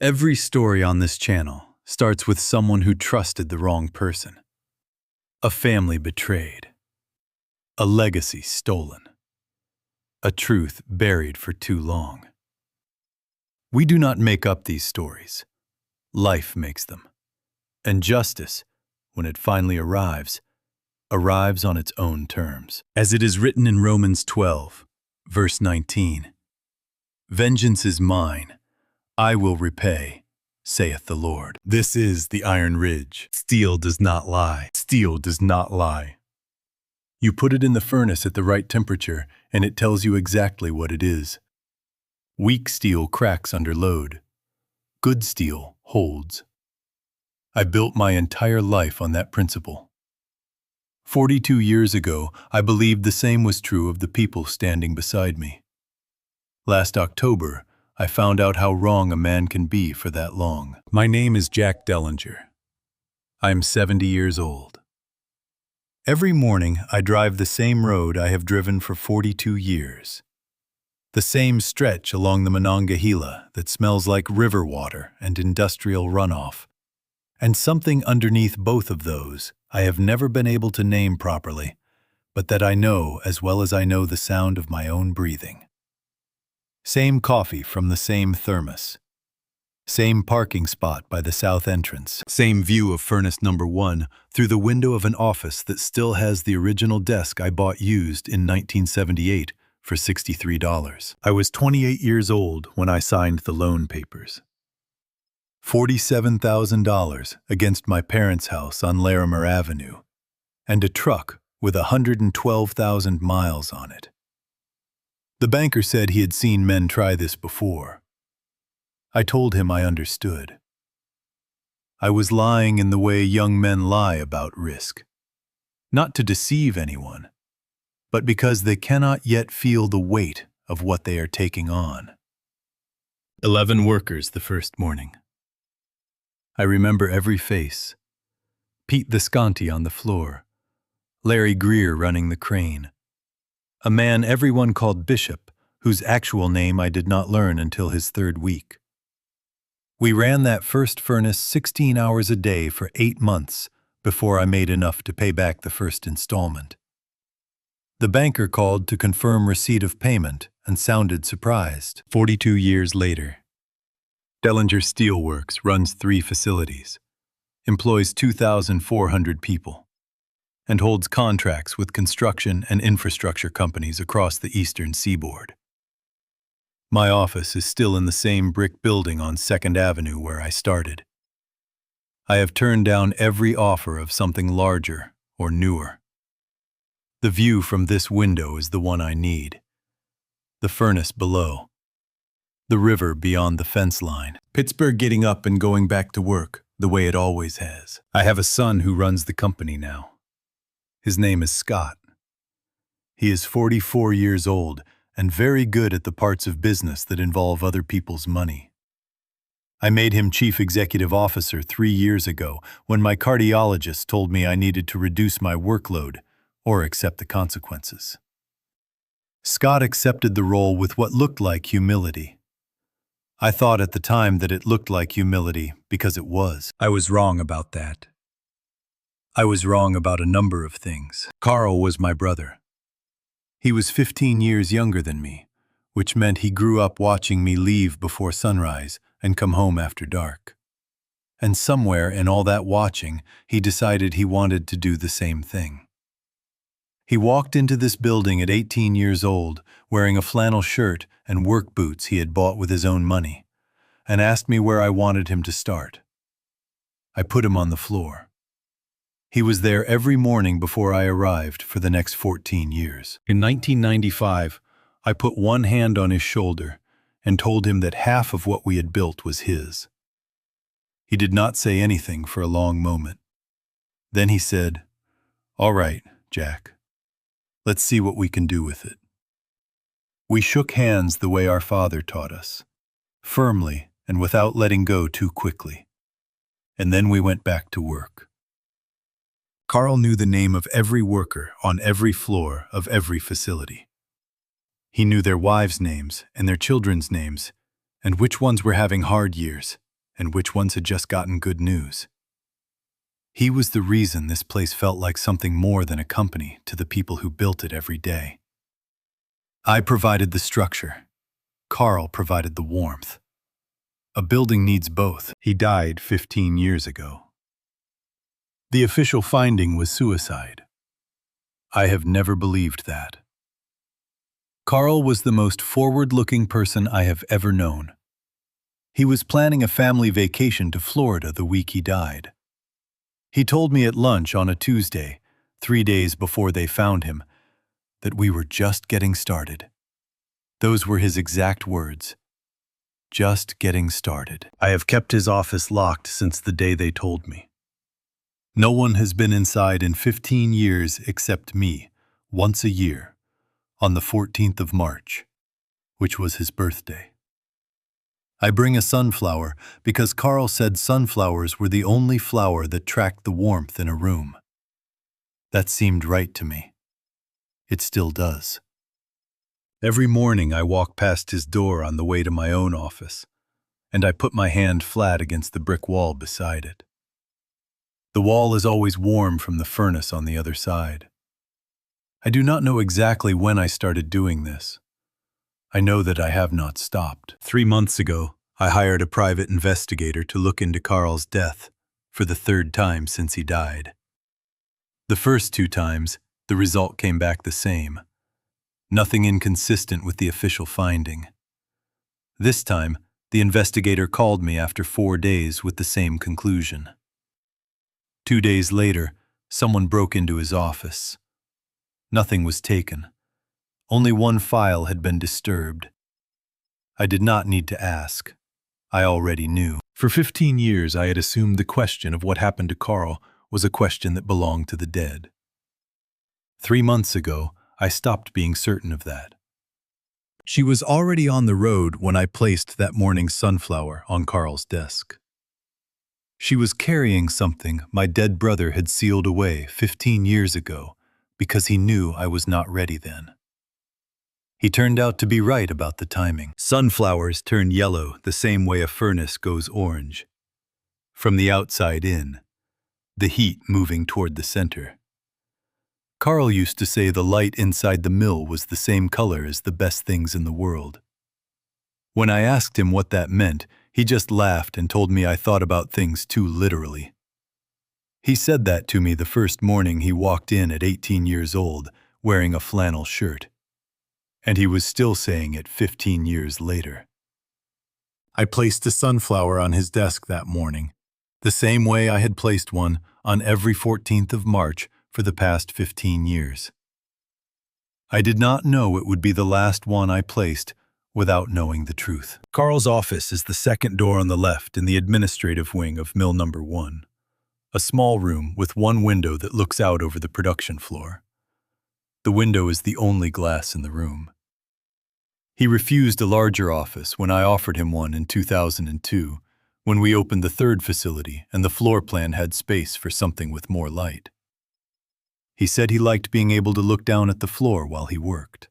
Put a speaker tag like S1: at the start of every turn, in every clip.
S1: Every story on this channel starts with someone who trusted the wrong person. A family betrayed. A legacy stolen. A truth buried for too long. We do not make up these stories. Life makes them. And justice, when it finally arrives on its own terms. As it is written in Romans 12, verse 19, "Vengeance is mine, I will repay, saith the Lord." This is the Iron Ridge. Steel does not lie. Steel does not lie. You put it in the furnace at the right temperature, and it tells you exactly what it is. Weak steel cracks under load. Good steel holds. I built my entire life on that principle. 42 years ago, I believed the same was true of the people standing beside me. Last October, I found out how wrong a man can be for that long. My name is Jack Dellinger. I am 70 years old. Every morning, I drive the same road I have driven for 42 years. The same stretch along the Monongahela that smells like river water and industrial runoff. And something underneath both of those I have never been able to name properly, but that I know as well as I know the sound of my own breathing. Same coffee from the same thermos. Same parking spot by the south entrance. Same view of furnace number 1 through the window of an office that still has the original desk I bought used in 1978 for $63. I was 28 years old when I signed the loan papers. $47,000 against my parents' house on Larimer Avenue, and a truck with 112,000 miles on it. The banker said he had seen men try this before. I told him I understood. I was lying in the way young men lie about risk, not to deceive anyone, but because they cannot yet feel the weight of what they are taking on. 11 workers the first morning. I remember every face. Pete Visconti on the floor, Larry Greer running the crane, a man everyone called Bishop, whose actual name I did not learn until his 3rd week. We ran that first furnace 16 hours a day for 8 months before I made enough to pay back the first installment. The banker called to confirm receipt of payment and sounded surprised. 42 years later, Dellinger Steel Works runs 3 facilities, employs 2,400 people, and holds contracts with construction and infrastructure companies across the eastern seaboard. My office is still in the same brick building on 2nd Avenue where I started. I have turned down every offer of something larger or newer. The view from this window is the one I need. The furnace below. The river beyond the fence line. Pittsburgh getting up and going back to work the way it always has. I have a son who runs the company now. His name is Scott. He is 44 years old and very good at the parts of business that involve other people's money. I made him chief executive officer 3 years ago when my cardiologist told me I needed to reduce my workload or accept the consequences. Scott accepted the role with what looked like humility. I thought at the time that it looked like humility because it was. I was wrong about that. I was wrong about a number of things. Carl was my brother. He was 15 years younger than me, which meant he grew up watching me leave before sunrise and come home after dark. And somewhere in all that watching, he decided he wanted to do the same thing. He walked into this building at 18 years old, wearing a flannel shirt and work boots he had bought with his own money, and asked me where I wanted him to start. I put him on the floor. He was there every morning before I arrived for the next 14 years. In 1995, I put one hand on his shoulder and told him that half of what we had built was his. He did not say anything for a long moment. Then he said, "All right, Jack. Let's see what we can do with it." We shook hands the way our father taught us, firmly and without letting go too quickly. And then we went back to work. Carl knew the name of every worker on every floor of every facility. He knew their wives' names and their children's names, and which ones were having hard years and which ones had just gotten good news. He was the reason this place felt like something more than a company to the people who built it every day. I provided the structure. Carl provided the warmth. A building needs both. He died 15 years ago. The official finding was suicide. I have never believed that. Carl was the most forward-looking person I have ever known. He was planning a family vacation to Florida the week he died. He told me at lunch on a Tuesday, 3 days before they found him, that we were just getting started. Those were his exact words. Just getting started. I have kept his office locked since the day they told me. No one has been inside in 15 years except me, once a year, on the 14th of March, which was his birthday. I bring a sunflower because Carl said sunflowers were the only flower that tracked the warmth in a room. That seemed right to me. It still does. Every morning I walk past his door on the way to my own office, and I put my hand flat against the brick wall beside it. The wall is always warm from the furnace on the other side. I do not know exactly when I started doing this. I know that I have not stopped. 3 months ago, I hired a private investigator to look into Carl's death for the 3rd time since he died. The first 2 times, the result came back the same. Nothing inconsistent with the official finding. This time, the investigator called me after 4 days with the same conclusion. 2 days later, someone broke into his office. Nothing was taken. Only one file had been disturbed. I did not need to ask. I already knew. For 15 years, I had assumed the question of what happened to Carl was a question that belonged to the dead. 3 months ago, I stopped being certain of that. She was already on the road when I placed that morning's sunflower on Carl's desk. She was carrying something my dead brother had sealed away 15 years ago because he knew I was not ready then. He turned out to be right about the timing. Sunflowers turn yellow the same way a furnace goes orange. From the outside in, the heat moving toward the center. Carl used to say the light inside the mill was the same color as the best things in the world. When I asked him what that meant, he just laughed and told me I thought about things too literally. He said that to me the first morning he walked in at 18 years old, wearing a flannel shirt. And he was still saying it 15 years later. I placed a sunflower on his desk that morning, the same way I had placed one on every 14th of March for the past 15 years. I did not know it would be the last one I placed without knowing the truth. Carl's office is the second door on the left in the administrative wing of Mill Number 1, a small room with one window that looks out over the production floor. The window is the only glass in the room. He refused a larger office when I offered him one in 2002, when we opened the 3rd facility and the floor plan had space for something with more light. He said he liked being able to look down at the floor while he worked.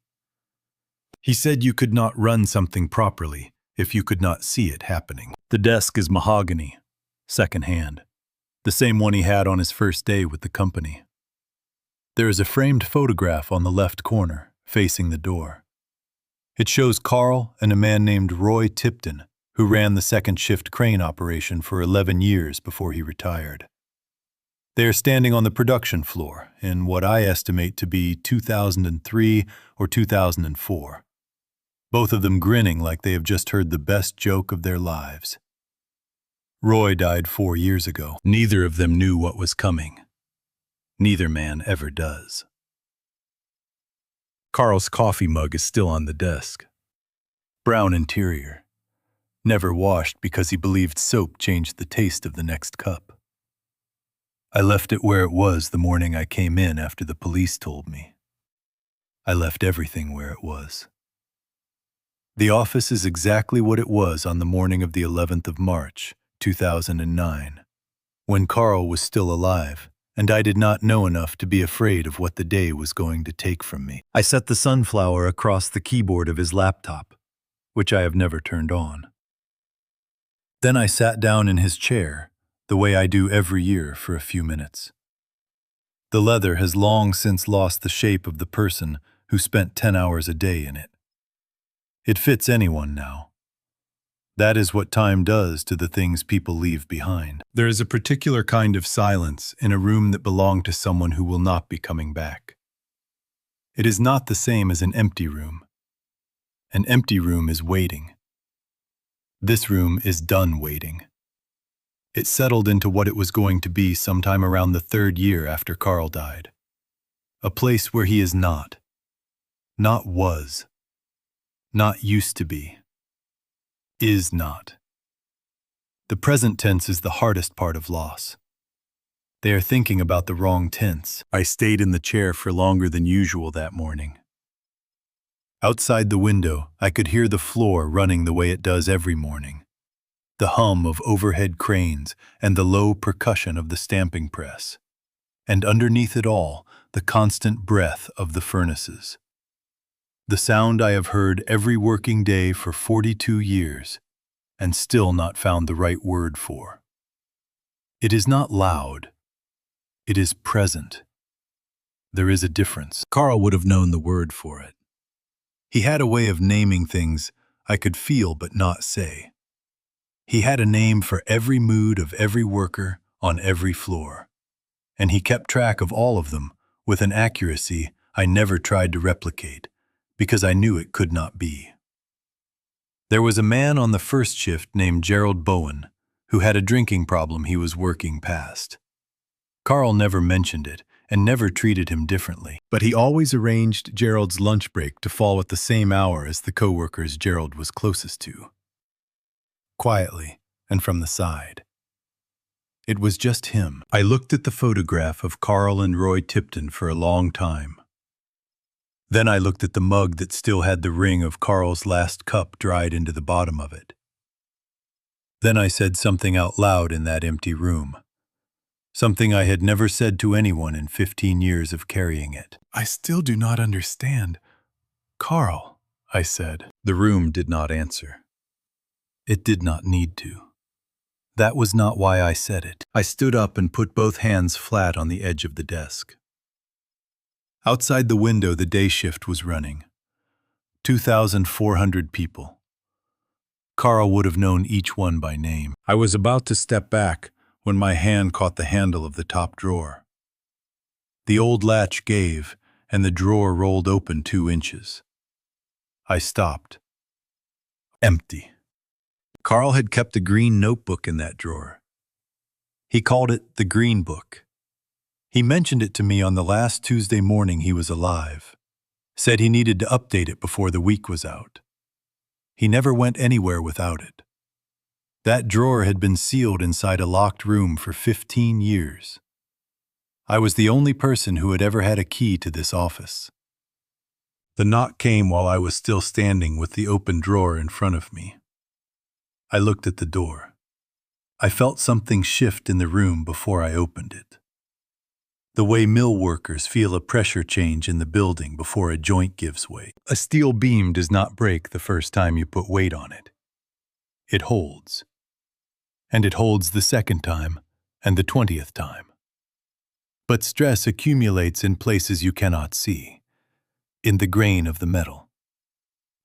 S1: He said you could not run something properly if you could not see it happening. The desk is mahogany, secondhand, the same one he had on his first day with the company. There is a framed photograph on the left corner, facing the door. It shows Carl and a man named Roy Tipton, who ran the second shift crane operation for 11 years before he retired. They are standing on the production floor in what I estimate to be 2003 or 2004. Both of them grinning like they have just heard the best joke of their lives. Roy died 4 years ago. Neither of them knew what was coming. Neither man ever does. Carl's coffee mug is still on the desk. Brown interior. Never washed because he believed soap changed the taste of the next cup. I left it where it was the morning I came in after the police told me. I left everything where it was. The office is exactly what it was on the morning of the 11th of March, 2009, when Carl was still alive, and I did not know enough to be afraid of what the day was going to take from me. I set the sunflower across the keyboard of his laptop, which I have never turned on. Then I sat down in his chair, the way I do every year for a few minutes. The leather has long since lost the shape of the person who spent 10 hours a day in it. It fits anyone now. That is what time does to the things people leave behind. There is a particular kind of silence in a room that belonged to someone who will not be coming back. It is not the same as an empty room. An empty room is waiting. This room is done waiting. It settled into what it was going to be sometime around the 3rd year after Carl died. A place where he is not was, not used to be, is not. The present tense is the hardest part of loss. They are thinking about the wrong tense. I stayed in the chair for longer than usual that morning. Outside the window, I could hear the floor running the way it does every morning. The hum of overhead cranes and the low percussion of the stamping press. And underneath it all, the constant breath of the furnaces. The sound I have heard every working day for 42 years, and still not found the right word for. It is not loud. It is present. There is a difference. Carl would have known the word for it. He had a way of naming things I could feel but not say. He had a name for every mood of every worker on every floor, and he kept track of all of them with an accuracy I never tried to replicate, because I knew it could not be. There was a man on the first shift named Gerald Bowen who had a drinking problem he was working past. Carl never mentioned it and never treated him differently, but he always arranged Gerald's lunch break to fall at the same hour as the coworkers Gerald was closest to. Quietly and from the side. It was just him. I looked at the photograph of Carl and Roy Tipton for a long time. Then I looked at the mug that still had the ring of Carl's last cup dried into the bottom of it. Then I said something out loud in that empty room. Something I had never said to anyone in 15 years of carrying it. I still do not understand. Carl, I said. The room did not answer. It did not need to. That was not why I said it. I stood up and put both hands flat on the edge of the desk. Outside the window, the day shift was running. 2,400 people. Carl would have known each one by name. I was about to step back when my hand caught the handle of the top drawer. The old latch gave, and the drawer rolled open 2 inches. I stopped. Empty. Carl had kept a green notebook in that drawer. He called it the Green Book. He mentioned it to me on the last Tuesday morning he was alive. Said he needed to update it before the week was out. He never went anywhere without it. That drawer had been sealed inside a locked room for 15 years. I was the only person who had ever had a key to this office. The knock came while I was still standing with the open drawer in front of me. I looked at the door. I felt something shift in the room before I opened it. The way mill workers feel a pressure change in the building before a joint gives way. A steel beam does not break the first time you put weight on it. It holds. And it holds the second time and the 20th time. But stress accumulates in places you cannot see, in the grain of the metal.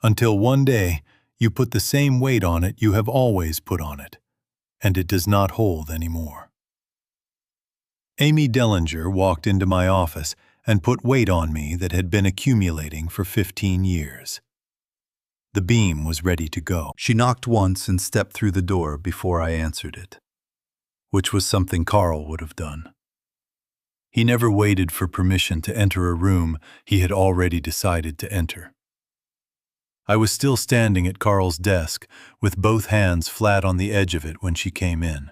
S1: Until one day, you put the same weight on it you have always put on it, and it does not hold anymore. Amy Dellinger walked into my office and put weight on me that had been accumulating for 15 years. The beam was ready to go. She knocked once and stepped through the door before I answered it, which was something Carl would have done. He never waited for permission to enter a room he had already decided to enter. I was still standing at Carl's desk with both hands flat on the edge of it when she came in,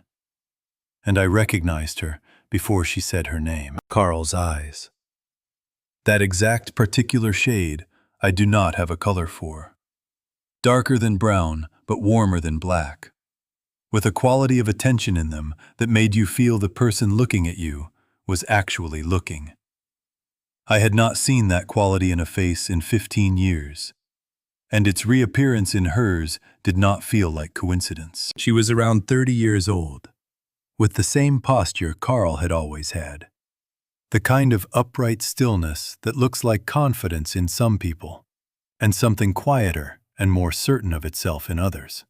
S1: and I recognized her before she said her name. Carl's eyes. That exact particular shade I do not have a color for. Darker than brown, but warmer than black, with a quality of attention in them that made you feel the person looking at you was actually looking. I had not seen that quality in a face in 15 years, and its reappearance in hers did not feel like coincidence. She was around 30 years old, with the same posture Carl had always had. The kind of upright stillness that looks like confidence in some people, and something quieter and more certain of itself in others.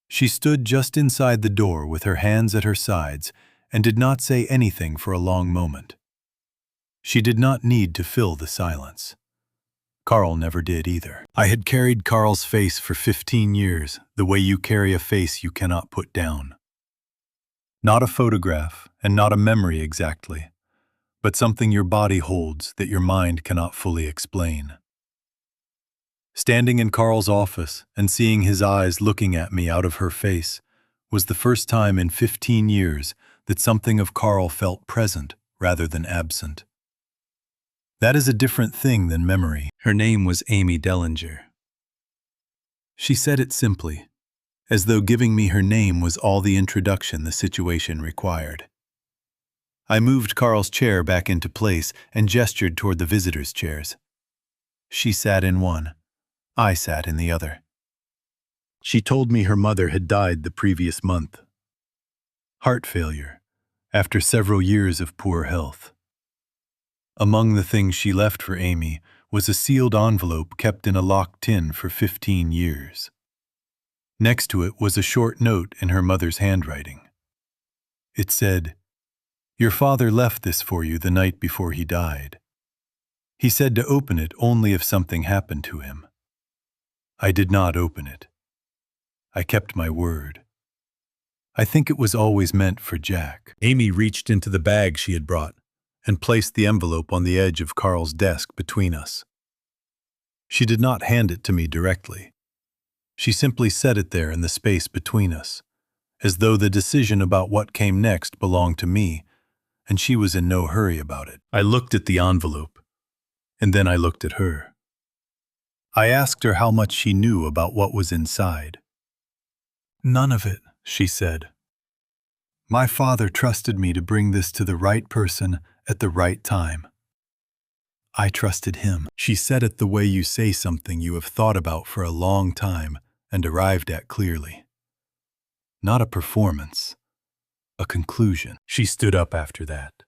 S1: She stood just inside the door with her hands at her sides and did not say anything for a long moment. She did not need to fill the silence. Carl never did either. I had carried Carl's face for 15 years, the way you carry a face you cannot put down. Not a photograph and not a memory exactly, but something your body holds that your mind cannot fully explain. Standing in Carl's office and seeing his eyes looking at me out of her face was the first time in 15 years that something of Carl felt present rather than absent. That is a different thing than memory. Her name was Amy Dellinger. She said it simply, as though giving me her name was all the introduction the situation required. I moved Carl's chair back into place and gestured toward the visitors' chairs. She sat in one. I sat in the other. She told me her mother had died the previous month. Heart failure, after several years of poor health. Among the things she left for Amy was a sealed envelope kept in a locked tin for 15 years. Next to it was a short note in her mother's handwriting. It said, "Your father left this for you the night before he died. He said to open it only if something happened to him. I did not open it. I kept my word. I think it was always meant for Jack." Amy reached into the bag she had brought and placed the envelope on the edge of Carl's desk between us. She did not hand it to me directly. She simply set it there in the space between us, as though the decision about what came next belonged to me, and she was in no hurry about it. I looked at the envelope, and then I looked at her. I asked her how much she knew about what was inside. "None of it," she said. "My father trusted me to bring this to the right person at the right time. I trusted him." She said it the way you say something you have thought about for a long time and arrived at clearly. Not a performance, a conclusion. She stood up after that.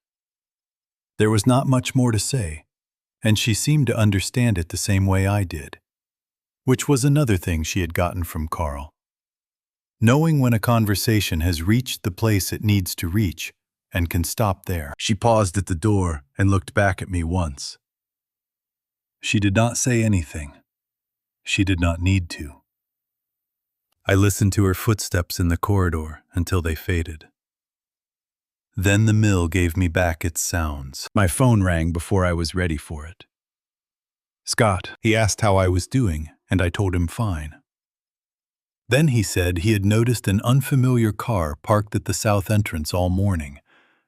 S1: There was not much more to say, and she seemed to understand it the same way I did, which was another thing she had gotten from Carl. Knowing when a conversation has reached the place it needs to reach and can stop there. She paused at the door and looked back at me once. She did not say anything. She did not need to. I listened to her footsteps in the corridor until they faded. Then the mill gave me back its sounds. My phone rang before I was ready for it. Scott, he asked how I was doing, and I told him fine. Then he said he had noticed an unfamiliar car parked at the south entrance all morning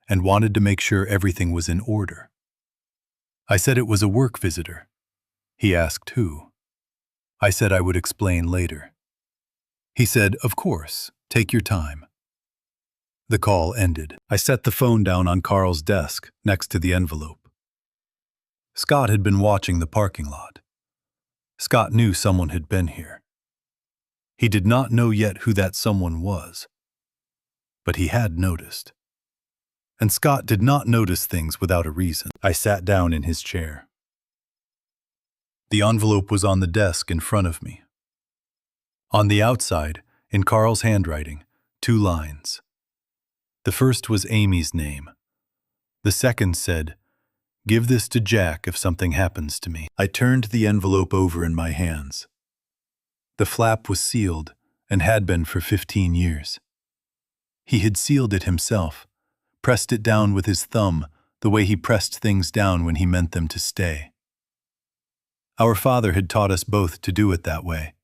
S1: and wanted to make sure everything was in order. I said it was a work visitor. He asked who. I said I would explain later. He said, "Of course, take your time." The call ended. I set the phone down on Carl's desk next to the envelope. Scott had been watching the parking lot. Scott knew someone had been here. He did not know yet who that someone was, but he had noticed. And Scott did not notice things without a reason. I sat down in his chair. The envelope was on the desk in front of me. On the outside, in Carl's handwriting, 2 lines. The first was Amy's name. The second said, "Give this to Jack if something happens to me." I turned the envelope over in my hands. The flap was sealed and had been for 15 years. He had sealed it himself, pressed it down with his thumb the way he pressed things down when he meant them to stay. Our father had taught us both to do it that way,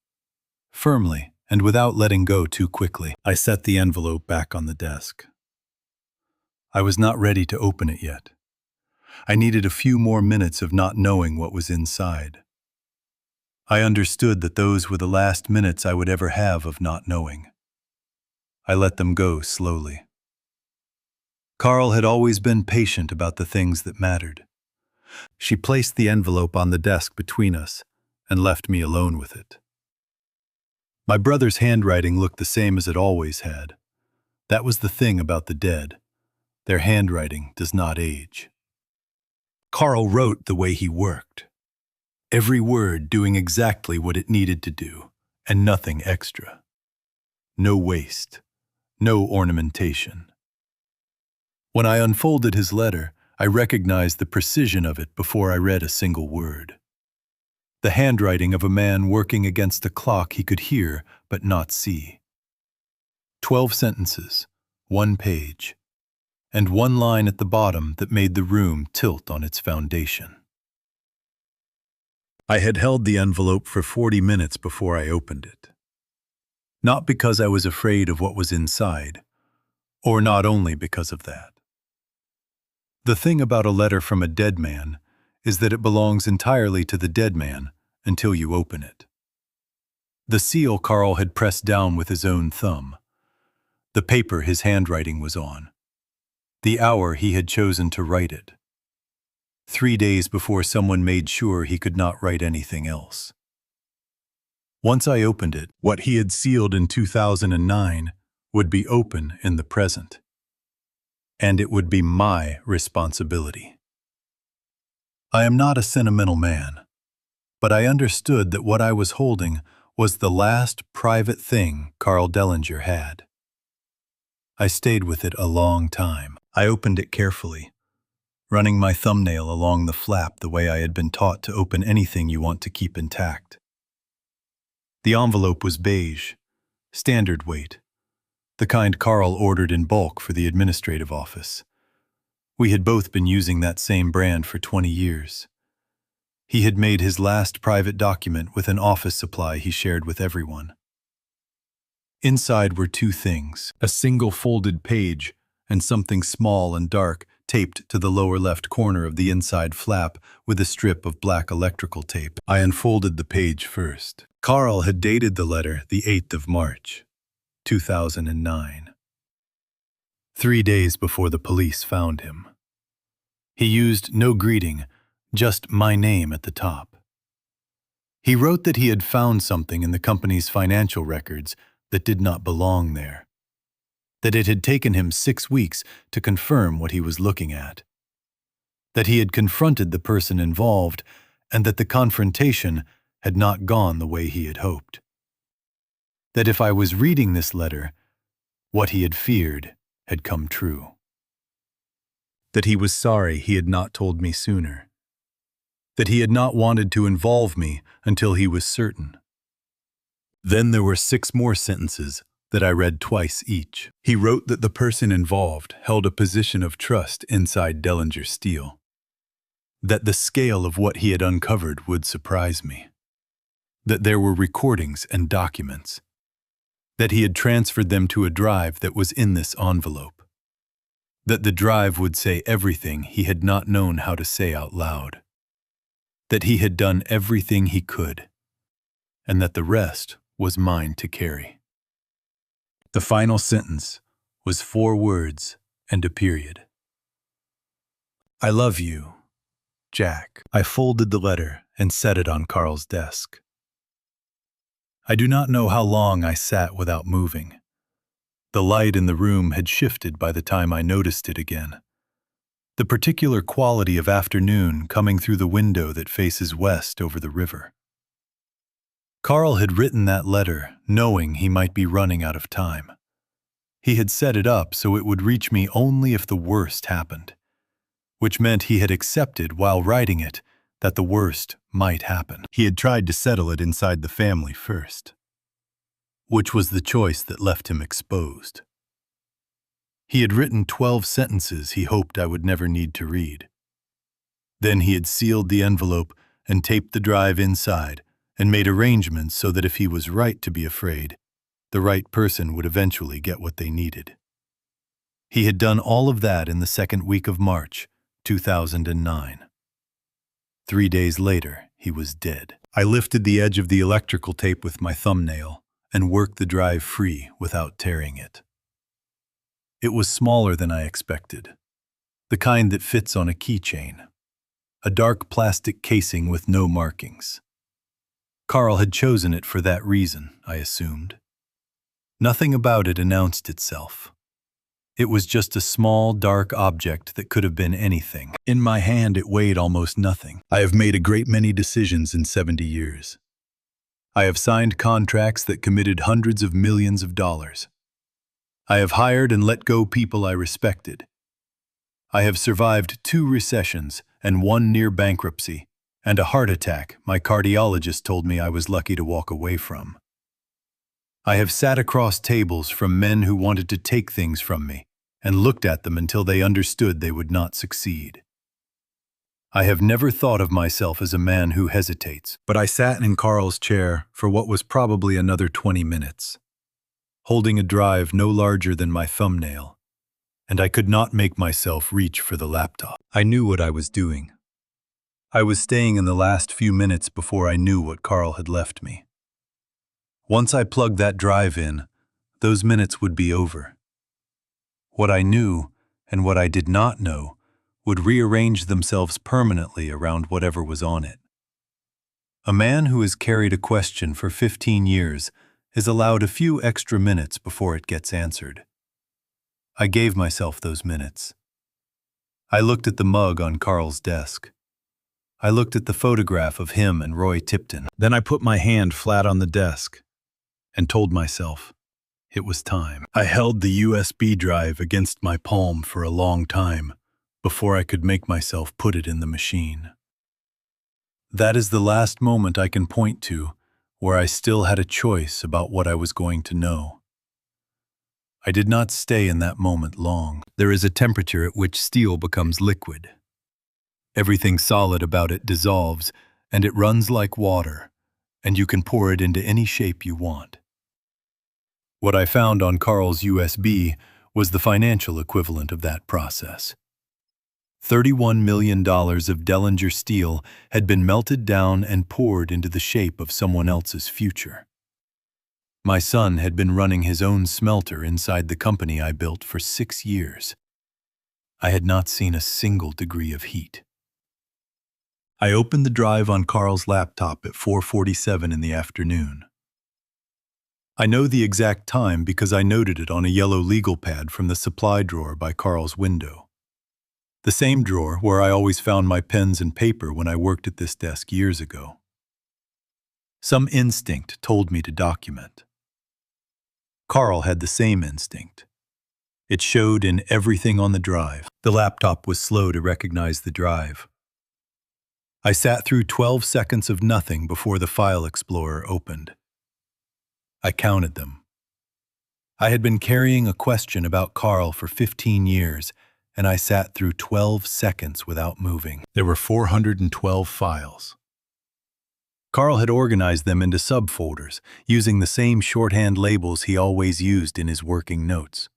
S1: firmly and without letting go too quickly. I set the envelope back on the desk. I was not ready to open it yet. I needed a few more minutes of not knowing what was inside. I understood that those were the last minutes I would ever have of not knowing. I let them go slowly. Carl had always been patient about the things that mattered. She placed the envelope on the desk between us and left me alone with it. My brother's handwriting looked the same as it always had. That was the thing about the dead. Their handwriting does not age. Carl wrote the way he worked. Every word doing exactly what it needed to do, and nothing extra. No waste, no ornamentation. When I unfolded his letter, I recognized the precision of it before I read a single word. The handwriting of a man working against a clock he could hear but not see. 12 sentences, 1 page, and 1 line at the bottom that made the room tilt on its foundation. I had held the envelope for 40 minutes before I opened it. Not because I was afraid of what was inside, or not only because of that. The thing about a letter from a dead man is that it belongs entirely to the dead man until you open it. The seal Carl had pressed down with his own thumb. The paper his handwriting was on. The hour he had chosen to write it. 3 days before someone made sure he could not write anything else. Once I opened it, what he had sealed in 2009 would be open in the present. And it would be my responsibility. I am not a sentimental man, but I understood that what I was holding was the last private thing Carl Dellinger had. I stayed with it a long time. I opened it carefully, running my thumbnail along the flap the way I had been taught to open anything you want to keep intact. The envelope was beige, standard weight, the kind Carl ordered in bulk for the administrative office. We had both been using that same brand for 20 years. He had made his last private document with an office supply he shared with everyone. Inside were 2 things, a single folded page and something small and dark taped to the lower left corner of the inside flap with a strip of black electrical tape. I unfolded the page first. Carl had dated the letter the 8th of March, 2009. 3 days before the police found him. He used no greeting, just my name at the top. He wrote that he had found something in the company's financial records that did not belong there. That it had taken him 6 weeks to confirm what he was looking at. That he had confronted the person involved and that the confrontation had not gone the way he had hoped. That if I was reading this letter, what he had feared had come true. That he was sorry he had not told me sooner. That he had not wanted to involve me until he was certain. Then there were 6 more sentences that I read twice each. He wrote that the person involved held a position of trust inside Dellinger Steel. That the scale of what he had uncovered would surprise me. That there were recordings and documents. That he had transferred them to a drive that was in this envelope. That the drive would say everything he had not known how to say out loud. That he had done everything he could, and that the rest was mine to carry. The final sentence was 4 words and a period. I love you, Jack. I folded the letter and set it on Carl's desk. I do not know how long I sat without moving. The light in the room had shifted by the time I noticed it again. The particular quality of afternoon coming through the window that faces west over the river. Carl had written that letter knowing he might be running out of time. He had set it up so it would reach me only if the worst happened, which meant he had accepted while writing it that the worst might happen. He had tried to settle it inside the family first, which was the choice that left him exposed. He had written 12 sentences he hoped I would never need to read. Then he had sealed the envelope and taped the drive inside and made arrangements so that if he was right to be afraid, the right person would eventually get what they needed. He had done all of that in the 2nd week of March, 2009. 3 days later, he was dead. I lifted the edge of the electrical tape with my thumbnail and worked the drive free without tearing it. It was smaller than I expected, the kind that fits on a keychain, a dark plastic casing with no markings. Carl had chosen it for that reason, I assumed. Nothing about it announced itself. It was just a small, dark object that could have been anything. In my hand, it weighed almost nothing. I have made a great many decisions in 70 years. I have signed contracts that committed hundreds of millions of dollars. I have hired and let go people I respected. I have survived 2 recessions and 1 near bankruptcy, and a heart attack my cardiologist told me I was lucky to walk away from. I have sat across tables from men who wanted to take things from me and looked at them until they understood they would not succeed. I have never thought of myself as a man who hesitates, but I sat in Carl's chair for what was probably another 20 minutes, holding a drive no larger than my thumbnail, and I could not make myself reach for the laptop. I knew what I was doing. I was staying in the last few minutes before I knew what Carl had left me. Once I plugged that drive in, those minutes would be over. What I knew and what I did not know would rearrange themselves permanently around whatever was on it. A man who has carried a question for 15 years is allowed a few extra minutes before it gets answered. I gave myself those minutes. I looked at the mug on Carl's desk. I looked at the photograph of him and Roy Tipton. Then I put my hand flat on the desk and told myself it was time. I held the USB drive against my palm for a long time before I could make myself put it in the machine. That is the last moment I can point to where I still had a choice about what I was going to know. I did not stay in that moment long. There is a temperature at which steel becomes liquid. Everything solid about it dissolves, and it runs like water, and you can pour it into any shape you want. What I found on Carl's USB was the financial equivalent of that process. $31 million of Dellinger steel had been melted down and poured into the shape of someone else's future. My son had been running his own smelter inside the company I built for 6 years. I had not seen a single degree of heat. I opened the drive on Carl's laptop at 4:47 in the afternoon. I know the exact time because I noted it on a yellow legal pad from the supply drawer by Carl's window. The same drawer where I always found my pens and paper when I worked at this desk years ago. Some instinct told me to document. Carl had the same instinct. It showed in everything on the drive. The laptop was slow to recognize the drive. I sat through 12 seconds of nothing before the File Explorer opened. I counted them. I had been carrying a question about Carl for 15 years, and I sat through 12 seconds without moving. There were 412 files. Carl had organized them into subfolders, using the same shorthand labels he always used in his working notes.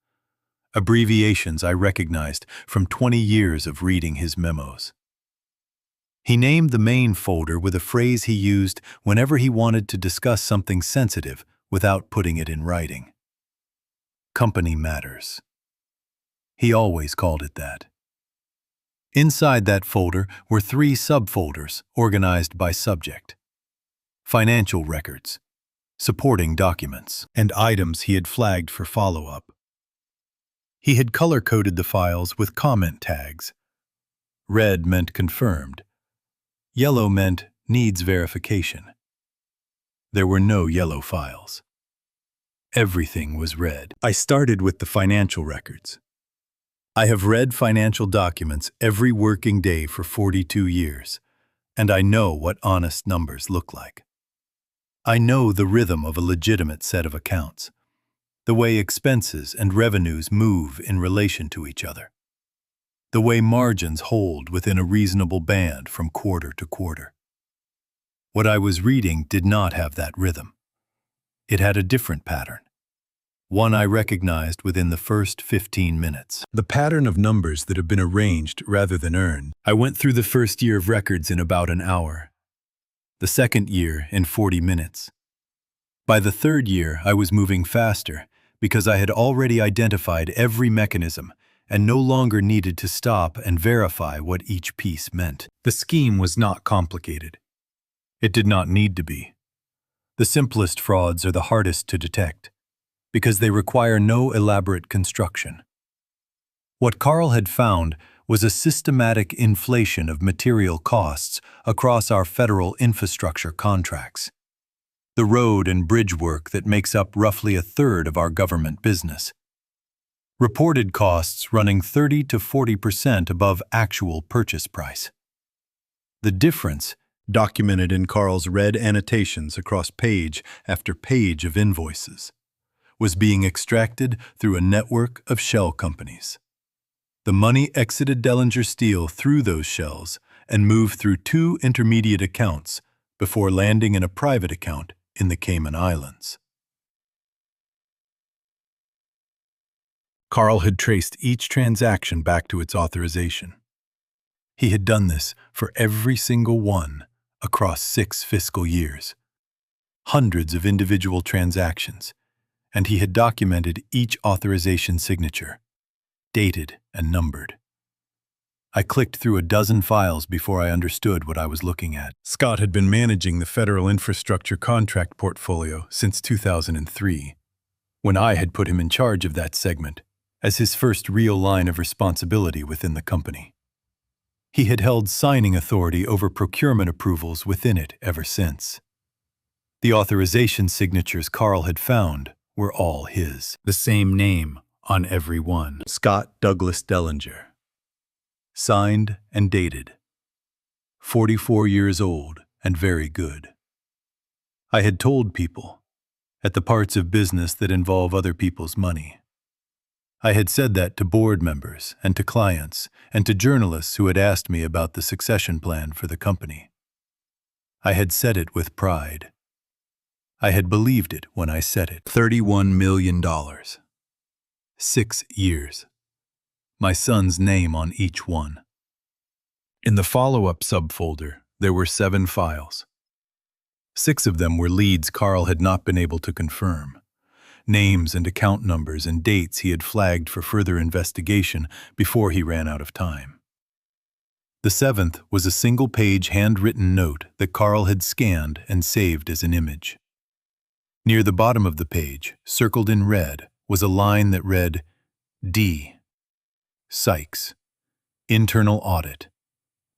S1: Abbreviations I recognized from 20 years of reading his memos. He named the main folder with a phrase he used whenever he wanted to discuss something sensitive without putting it in writing. Company matters. He always called it that. Inside that folder were 3 subfolders organized by subject: financial records, supporting documents, and items he had flagged for follow-up. He had color-coded the files with comment tags. Red meant confirmed. Yellow meant needs verification. There were no yellow files. Everything was red. I started with the financial records. I have read financial documents every working day for 42 years, and I know what honest numbers look like. I know the rhythm of a legitimate set of accounts, the way expenses and revenues move in relation to each other, the way margins hold within a reasonable band from quarter to quarter. What I was reading did not have that rhythm. It had a different pattern, one I recognized within the first 15 minutes. The pattern of numbers that have been arranged rather than earned. I went through the first year of records in about an hour, the second year in 40 minutes. By the third year, I was moving faster because I had already identified every mechanism and no longer needed to stop and verify what each piece meant. The scheme was not complicated. It did not need to be. The simplest frauds are the hardest to detect, because they require no elaborate construction. What Carl had found was a systematic inflation of material costs across our federal infrastructure contracts. The road and bridge work that makes up roughly a third of our government business. Reported costs running 30 to 40% above actual purchase price. The difference, documented in Carl's red annotations across page after page of invoices, was being extracted through a network of shell companies. The money exited Dellinger Steel through those shells and moved through 2 intermediate accounts before landing in a private account in the Cayman Islands. Carl had traced each transaction back to its authorization. He had done this for every single one across 6 fiscal years. Hundreds of individual transactions, and he had documented each authorization signature, dated and numbered. I clicked through a dozen files before I understood what I was looking at. Scott had been managing the federal infrastructure contract portfolio since 2003, when I had put him in charge of that segment as his first real line of responsibility within the company. He had held signing authority over procurement approvals within it ever since. The authorization signatures Carl had found were all his. The same name on every one. Scott Douglas Dellinger. Signed and dated. 44 years old and very good. I had told people, at the parts of business that involve other people's money. I had said that to board members and to clients and to journalists who had asked me about the succession plan for the company. I had said it with pride. I had believed it when I said it. $31 million. 6 years. My son's name on each one. In the follow-up subfolder, there were 7 files. 6 of them were leads Carl had not been able to confirm. Names and account numbers and dates he had flagged for further investigation before he ran out of time. The 7th was a single-page handwritten note that Carl had scanned and saved as an image. Near the bottom of the page, circled in red, was a line that read, D. Sykes. Internal Audit.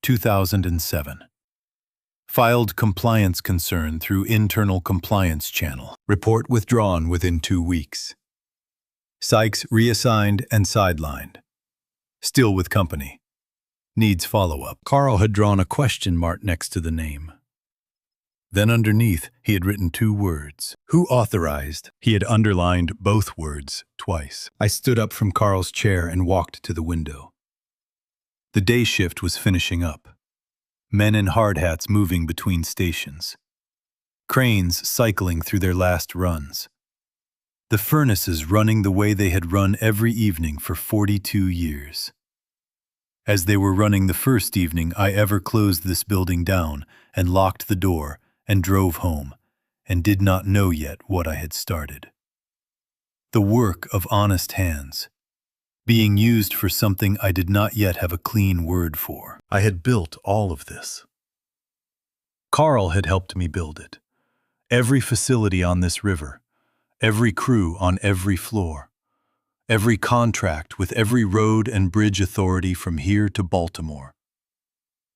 S1: 2007. Filed compliance concern through internal compliance channel. Report withdrawn within 2 weeks. Sykes reassigned and sidelined. Still with company. Needs follow-up. Carl had drawn a question mark next to the name. Then underneath, he had written 2 words. Who authorized? He had underlined both words twice. I stood up from Carl's chair and walked to the window. The day shift was finishing up. Men in hard hats moving between stations. Cranes cycling through their last runs. The furnaces running the way they had run every evening for 42 years. As they were running the first evening I ever closed this building down and locked the door and drove home, and did not know yet what I had started. The work of honest hands, being used for something I did not yet have a clean word for. I had built all of this. Carl had helped me build it. Every facility on this river, every crew on every floor, every contract with every road and bridge authority from here to Baltimore.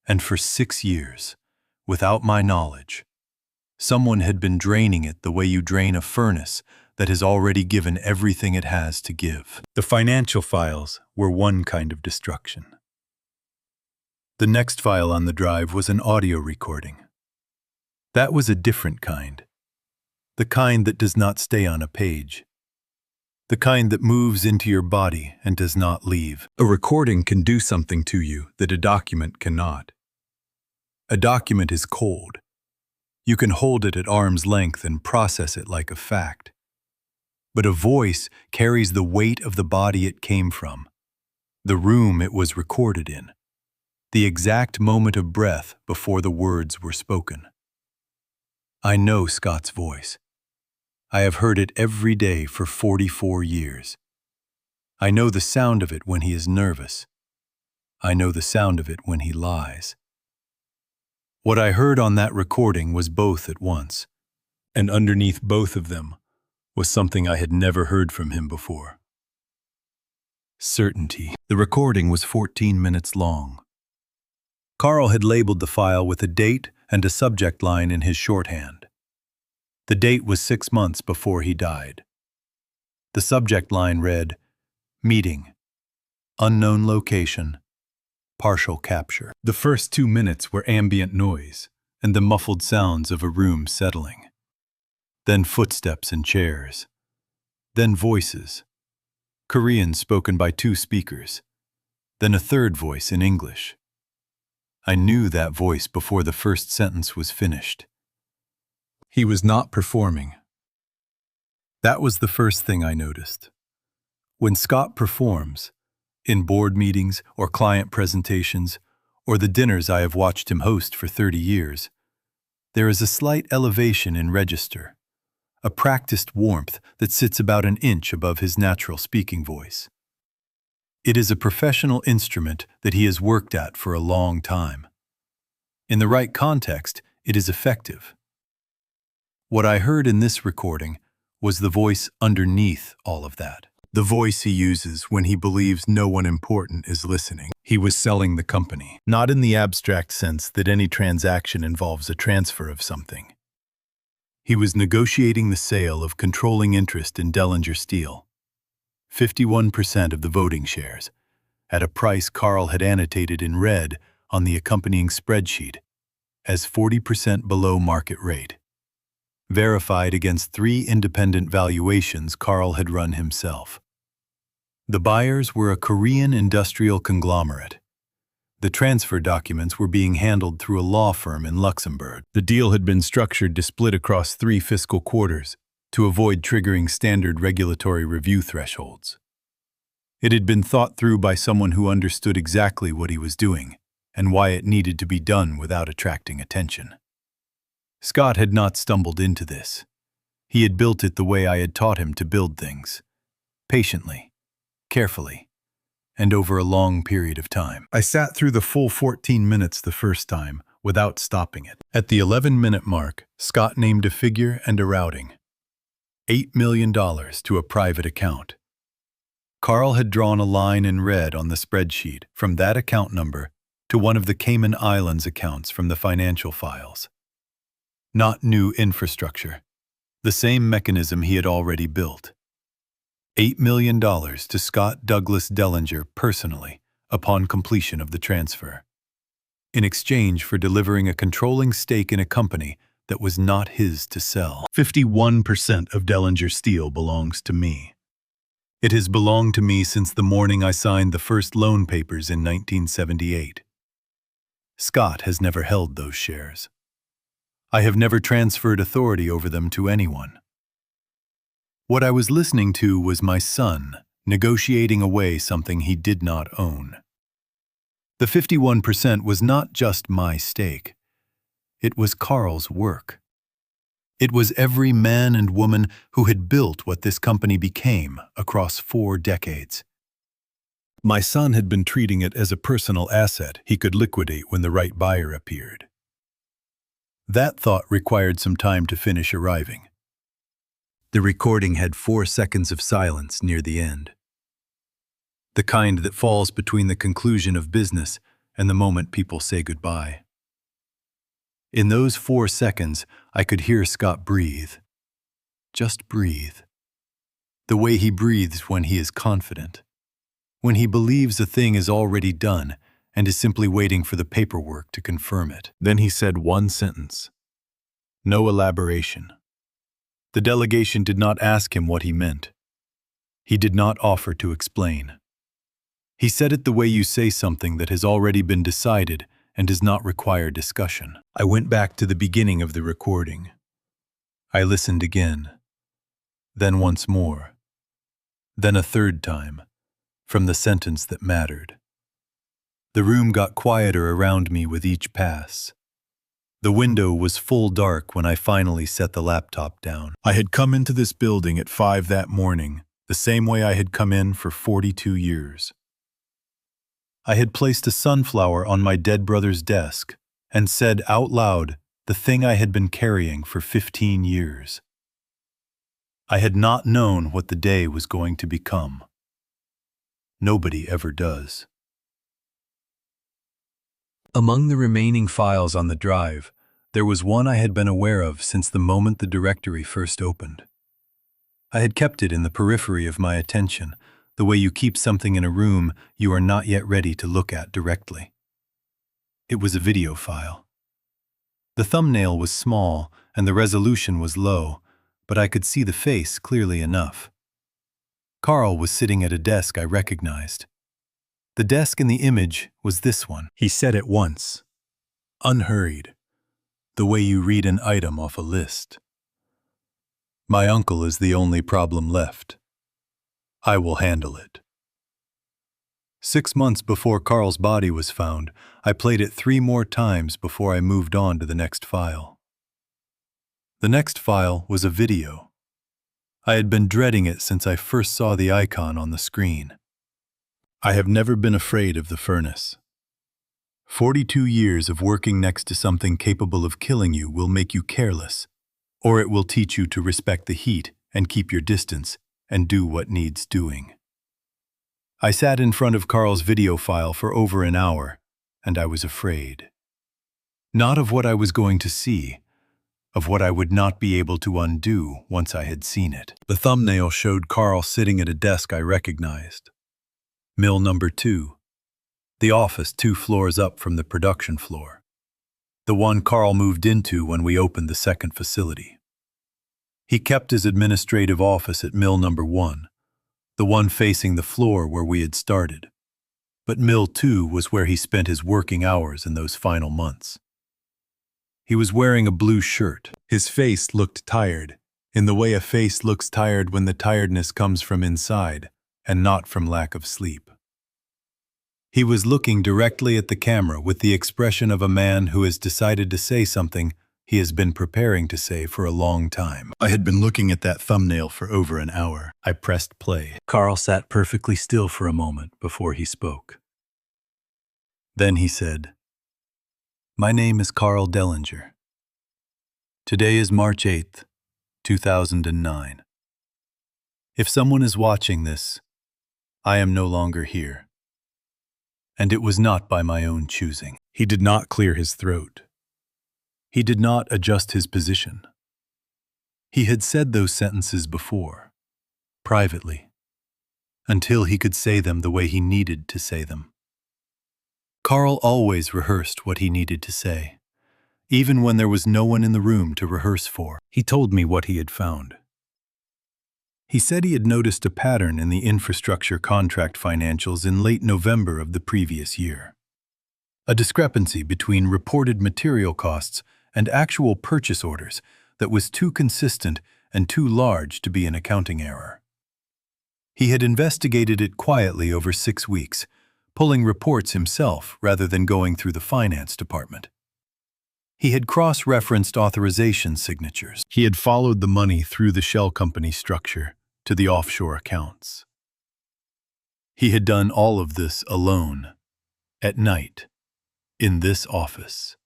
S1: And for 6 years, without my knowledge, someone had been draining it the way you drain a furnace that has already given everything it has to give. The financial files were one kind of destruction. The next file on the drive was an audio recording. That was a different kind. The kind that does not stay on a page. The kind that moves into your body and does not leave. A recording can do something to you that a document cannot. A document is cold. You can hold it at arm's length and process it like a fact. But a voice carries the weight of the body it came from, the room it was recorded in, the exact moment of breath before the words were spoken. I know Scott's voice. I have heard it every day for 44 years. I know the sound of it when he is nervous. I know the sound of it when he lies. What I heard on that recording was both at once, and underneath both of them was something I had never heard from him before. Certainty. The recording was 14 minutes long. Carl had labeled the file with a date and a subject line in his shorthand. The date was 6 months before he died. The subject line read, "Meeting. Unknown location. Partial capture." The first 2 minutes were ambient noise and the muffled sounds of a room settling. Then footsteps and chairs. Then voices. Korean spoken by 2 speakers. Then a third voice in English. I knew that voice before the first sentence was finished. He was not performing. That was the first thing I noticed. When Scott performs, in board meetings or client presentations, or the dinners I have watched him host for 30 years, there is a slight elevation in register, a practiced warmth that sits about an inch above his natural speaking voice. It is a professional instrument that he has worked at for a long time. In the right context, it is effective. What I heard in this recording was the voice underneath all of that. The voice he uses when he believes no one important is listening. He was selling the company, not in the abstract sense that any transaction involves a transfer of something. He was negotiating the sale of controlling interest in Dellinger Steel, 51% of the voting shares, at a price Carl had annotated in red on the accompanying spreadsheet as 40% below market rate, verified against 3 independent valuations Carl had run himself. The buyers were a Korean industrial conglomerate. The transfer documents were being handled through a law firm in Luxembourg. The deal had been structured to split across 3 fiscal quarters to avoid triggering standard regulatory review thresholds. It had been thought through by someone who understood exactly what he was doing and why it needed to be done without attracting attention. Scott had not stumbled into this. He had built it the way I had taught him to build things, patiently, carefully, and over a long period of time. I sat through the full 14 minutes the first time without stopping it. At the 11-minute mark, Scott named a figure and a routing. $8 million to a private account. Carl had drawn a line in red on the spreadsheet from that account number to one of the Cayman Islands accounts from the financial files. Not new infrastructure. The same mechanism he had already built. $8 million to Scott Douglas Dellinger personally upon completion of the transfer, in exchange for delivering a controlling stake in a company that was not his to sell. 51% of Dellinger Steel belongs to me. It has belonged to me since the morning I signed the first loan papers in 1978. Scott has never held those shares. I have never transferred authority over them to anyone. What I was listening to was my son negotiating away something he did not own. The 51% was not just my stake. It was Carl's work. It was every man and woman who had built what this company became across 4 decades. My son had been treating it as a personal asset he could liquidate when the right buyer appeared. That thought required some time to finish arriving. The recording had 4 seconds of silence near the end. The kind that falls between the conclusion of business and the moment people say goodbye. In those 4 seconds, I could hear Scott breathe. Just breathe. The way he breathes when he is confident. When he believes a thing is already done and is simply waiting for the paperwork to confirm it. Then he said 1 sentence. No elaboration. The delegation did not ask him what he meant. He did not offer to explain. He said it the way you say something that has already been decided and does not require discussion. I went back to the beginning of the recording. I listened again. Then once more. Then a third time, from the sentence that mattered. The room got quieter around me with each pass. The window was full dark when I finally set the laptop down. I had come into this building at 5 that morning, the same way I had come in for 42 years. I had placed a sunflower on my dead brother's desk and said out loud the thing I had been carrying for 15 years. I had not known what the day was going to become. Nobody ever does. Among the remaining files on the drive, there was one I had been aware of since the moment the directory first opened. I had kept it in the periphery of my attention, the way you keep something in a room you are not yet ready to look at directly. It was a video file. The thumbnail was small and the resolution was low, but I could see the face clearly enough. Carl was sitting at a desk I recognized. The desk in the image was this one. He said at once, unhurried, the way you read an item off a list. My uncle is the only problem left. I will handle it. 6 months before Carl's body was found, I played it 3 more times before I moved on to the next file. The next file was a video. I had been dreading it since I first saw the icon on the screen. I have never been afraid of the furnace. 42 years of working next to something capable of killing you will make you careless, or it will teach you to respect the heat and keep your distance and do what needs doing. I sat in front of Carl's video file for over an hour, and I was afraid. Not of what I was going to see, of what I would not be able to undo once I had seen it. The thumbnail showed Carl sitting at a desk I recognized. Mill number 2. The office 2 floors up from the production floor. The one Carl moved into when we opened the second facility. He kept his administrative office at mill number 1, the one facing the floor where we had started. But mill 2 was where he spent his working hours in those final months. He was wearing a blue shirt. His face looked tired, in the way a face looks tired when the tiredness comes from inside and not from lack of sleep. He was looking directly at the camera with the expression of a man who has decided to say something he has been preparing to say for a long time. I had been looking at that thumbnail for over an hour. I pressed play. Carl sat perfectly still for a moment before he spoke. Then he said, "My name is Carl Dellinger. Today is March 8th, 2009. If someone is watching this, I am no longer here. And it was not by my own choosing." He did not clear his throat. He did not adjust his position. He had said those sentences before, privately, until he could say them the way he needed to say them. Carl always rehearsed what he needed to say, even when there was no one in the room to rehearse for. He told me what he had found. He said he had noticed a pattern in the infrastructure contract financials in late November of the previous year. A discrepancy between reported material costs and actual purchase orders that was too consistent and too large to be an accounting error. He had investigated it quietly over 6 weeks, pulling reports himself rather than going through the finance department. He had cross-referenced authorization signatures. He had followed the money through the shell company structure to the offshore accounts. He had done all of this alone, at night, in this office,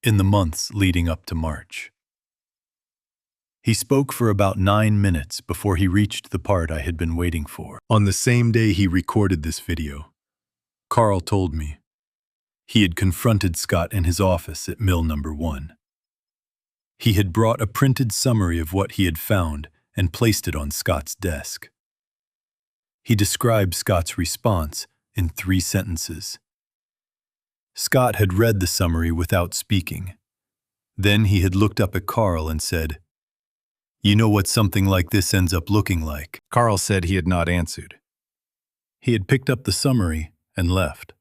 S1: in the months leading up to March. He spoke for about 9 minutes before he reached the part I had been waiting for. On the same day he recorded this video, Carl told me he had confronted Scott in his office at mill number 1. He had brought a printed summary of what he had found and placed it on Scott's desk. He described Scott's response in 3 sentences. Scott had read the summary without speaking. Then he had looked up at Carl and said, "You know what something like this ends up looking like?" Carl said he had not answered. He had picked up the summary and left.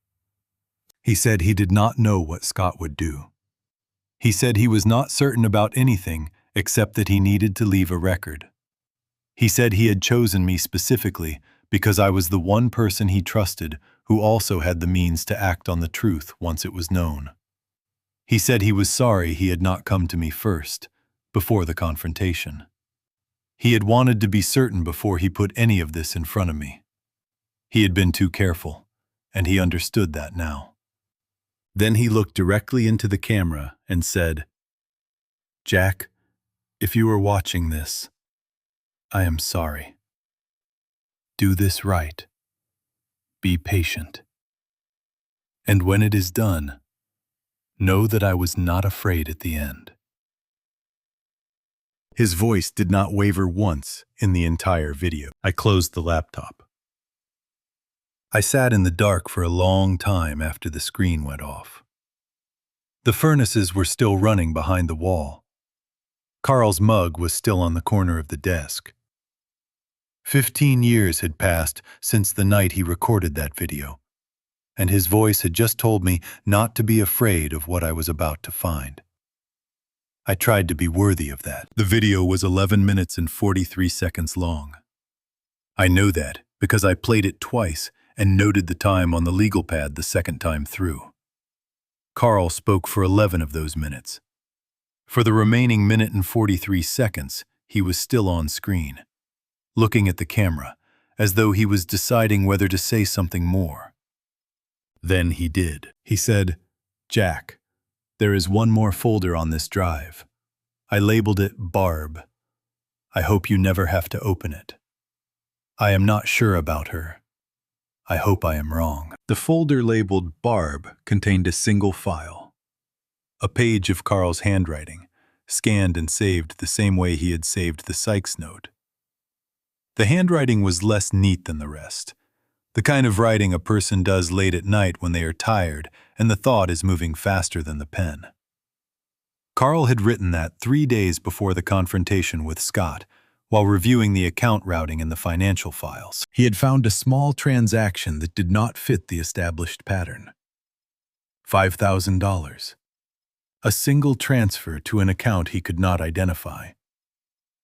S1: He said he did not know what Scott would do. He said he was not certain about anything except that he needed to leave a record. He said he had chosen me specifically because I was the one person he trusted who also had the means to act on the truth once it was known. He said he was sorry he had not come to me first, before the confrontation. He had wanted to be certain before he put any of this in front of me. He had been too careful, and he understood that now. Then he looked directly into the camera and said, Jack, if you are watching this, I am sorry. Do this right. Be patient. And when it is done, know that I was not afraid at the end. His voice did not waver once in the entire video. I closed the laptop. I sat in the dark for a long time after the screen went off. The furnaces were still running behind the wall. Carl's mug was still on the corner of the desk. 15 years had passed since the night he recorded that video, and his voice had just told me not to be afraid of what I was about to find. I tried to be worthy of that. The video was 11 minutes and 43 seconds long. I know that because I played it twice and noted the time on the legal pad the second time through. Carl spoke for 11 of those minutes. For the remaining minute and 43 seconds, he was still on screen, looking at the camera as though he was deciding whether to say something more. Then he did. He said, "Jack, there is one more folder on this drive. I labeled it Barb. I hope you never have to open it. I am not sure about her. I hope I am wrong." The folder labeled Barb contained a single file. A page of Carl's handwriting, scanned and saved the same way he had saved the Sykes note. The handwriting was less neat than the rest, the kind of writing a person does late at night when they are tired and the thought is moving faster than the pen. Carl had written that 3 days before the confrontation with Scott, while reviewing the account routing in the financial files. He had found a small transaction that did not fit the established pattern. $5,000. A single transfer to an account he could not identify.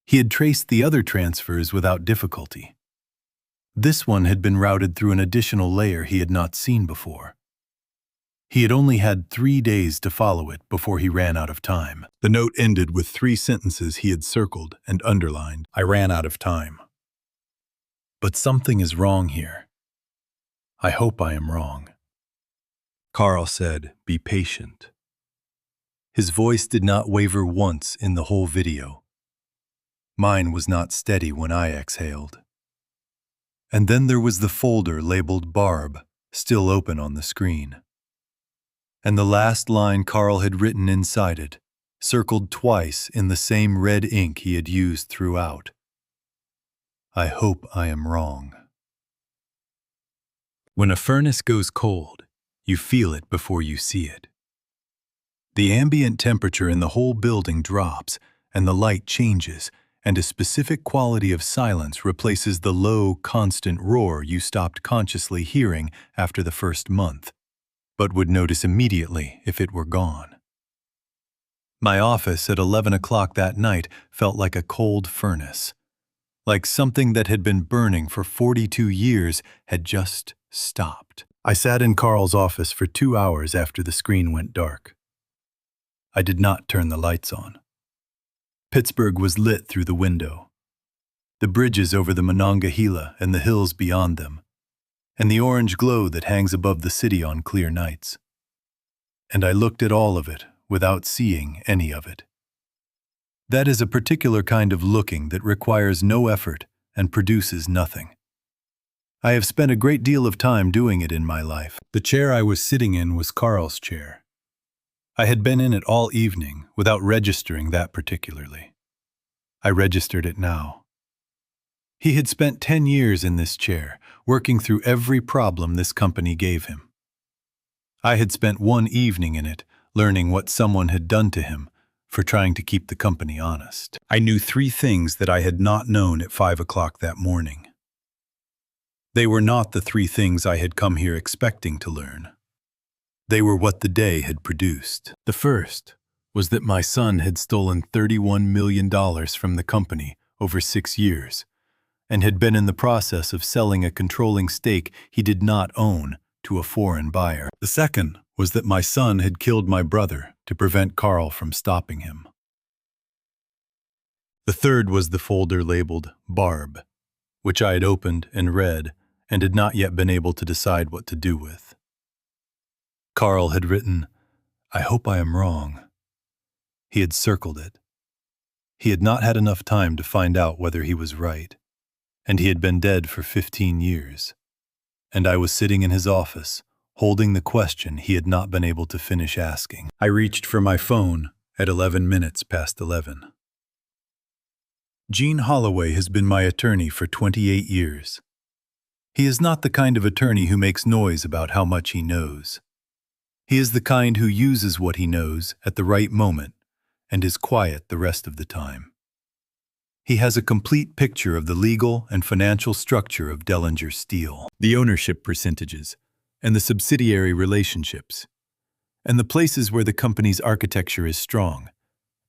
S1: He had traced the other transfers without difficulty. This one had been routed through an additional layer he had not seen before. He had only had 3 days to follow it before he ran out of time. The note ended with 3 sentences he had circled and underlined. I ran out of time. But something is wrong here. I hope I am wrong. Carl said, "Be patient." His voice did not waver once in the whole video. Mine was not steady when I exhaled. And then there was the folder labeled Barb, still open on the screen. And the last line Carl had written inside it, circled twice in the same red ink he had used throughout. I hope I am wrong. When a furnace goes cold, you feel it before you see it. The ambient temperature in the whole building drops, and the light changes, and a specific quality of silence replaces the low, constant roar you stopped consciously hearing after the first month, but would notice immediately if it were gone. My office at 11 o'clock that night felt like a cold furnace, like something that had been burning for 42 years had just stopped. I sat in Carl's office for 2 hours after the screen went dark. I did not turn the lights on. Pittsburgh was lit through the window. The bridges over the Monongahela and the hills beyond them, and the orange glow that hangs above the city on clear nights. And I looked at all of it without seeing any of it. That is a particular kind of looking that requires no effort and produces nothing. I have spent a great deal of time doing it in my life. The chair I was sitting in was Carl's chair. I had been in it all evening without registering that particularly. I registered it now. He had spent 10 years in this chair, working through every problem this company gave him. I had spent 1 evening in it, learning what someone had done to him for trying to keep the company honest. I knew 3 things that I had not known at 5 o'clock that morning. They were not the 3 things I had come here expecting to learn. They were what the day had produced. The first was that my son had stolen $31 million from the company over 6 years, and had been in the process of selling a controlling stake he did not own to a foreign buyer. The second was that my son had killed my brother to prevent Carl from stopping him. The third was the folder labeled Barb, which I had opened and read and had not yet been able to decide what to do with. Carl had written, "I hope I am wrong." He had circled it, He had not had enough time to find out whether he was right, and he had been dead for 15 years. And I was sitting in his office, holding the question he had not been able to finish asking. I reached for my phone at 11 minutes past 11. Gene Holloway has been my attorney for 28 years. He is not the kind of attorney who makes noise about how much he knows. He is the kind who uses what he knows at the right moment and is quiet the rest of the time. He has a complete picture of the legal and financial structure of Dellinger Steel, the ownership percentages, and the subsidiary relationships, and the places where the company's architecture is strong,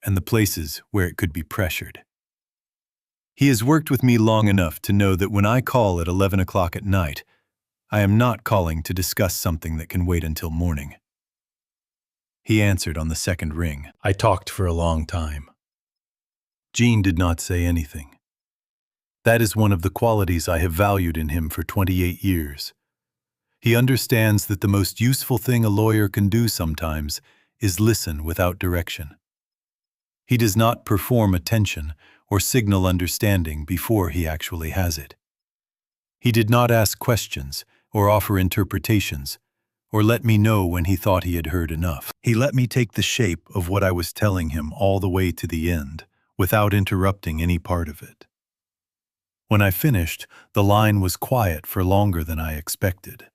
S1: and the places where it could be pressured. He has worked with me long enough to know that when I call at 11 o'clock at night, I am not calling to discuss something that can wait until morning. He answered on the second ring. I talked for a long time. Gene did not say anything. That is one of the qualities I have valued in him for 28 years. He understands that the most useful thing a lawyer can do sometimes is listen without direction. He does not perform attention or signal understanding before he actually has it. He did not ask questions or offer interpretations, or let me know when he thought he had heard enough. He let me take the shape of what I was telling him all the way to the end, without interrupting any part of it. When I finished, the line was quiet for longer than I expected.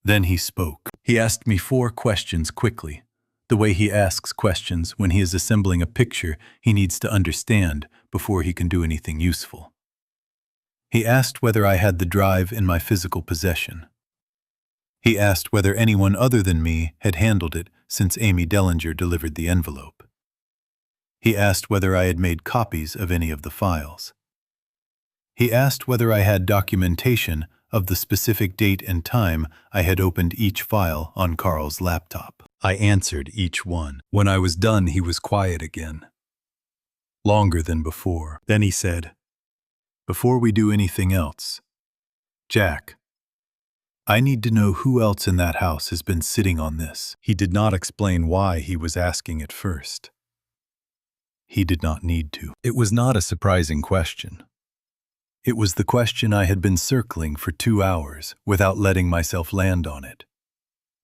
S1: Then he spoke. He asked me 4 questions quickly, the way he asks questions when he is assembling a picture he needs to understand before he can do anything useful. He asked whether I had the drive in my physical possession. He asked whether anyone other than me had handled it since Amy Dellinger delivered the envelope. He asked whether I had made copies of any of the files. He asked whether I had documentation of the specific date and time I had opened each file on Carl's laptop. I answered each one. When I was done, he was quiet again. Longer than before. Then he said, "Before we do anything else, Jack, I need to know who else in that house has been sitting on this." He did not explain why he was asking it first. He did not need to. It was not a surprising question. It was the question I had been circling for 2 hours without letting myself land on it.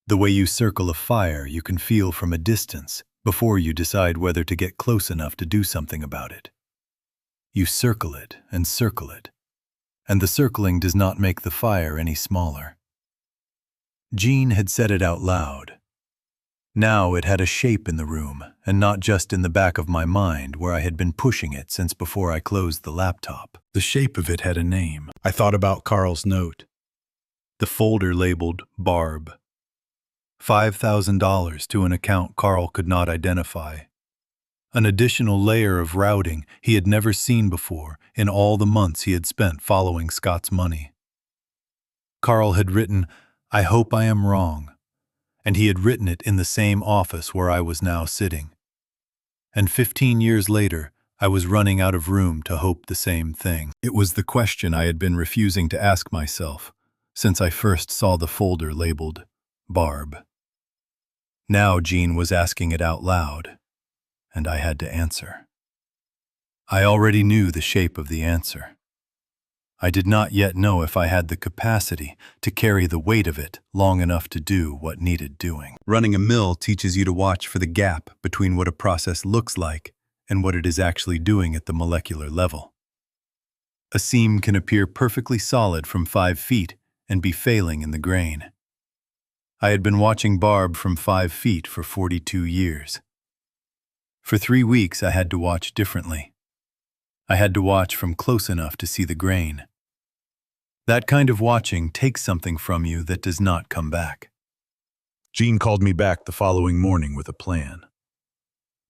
S1: The way you circle a fire you can feel from a distance before you decide whether to get close enough to do something about it. You circle it, and the circling does not make the fire any smaller. Gene had said it out loud. Now it had a shape in the room, and not just in the back of my mind where I had been pushing it since before I closed the laptop. The shape of it had a name. I thought about Carl's note. The folder labeled Barb. $5,000 to an account Carl could not identify. An additional layer of routing he had never seen before in all the months he had spent following Scott's money. Carl had written, "I hope I am wrong," and he had written it in the same office where I was now sitting. And 15 years later, I was running out of room to hope the same thing. It was the question I had been refusing to ask myself since I first saw the folder labeled Barb. Now Gene was asking it out loud, and I had to answer. I already knew the shape of the answer. I did not yet know if I had the capacity to carry the weight of it long enough to do what needed doing. Running a mill teaches you to watch for the gap between what a process looks like and what it is actually doing at the molecular level. A seam can appear perfectly solid from 5 feet and be failing in the grain. I had been watching Barb from 5 feet for 42 years. For 3 weeks I had to watch differently. I had to watch from close enough to see the grain. That kind of watching takes something from you that does not come back. Gene called me back the following morning with a plan.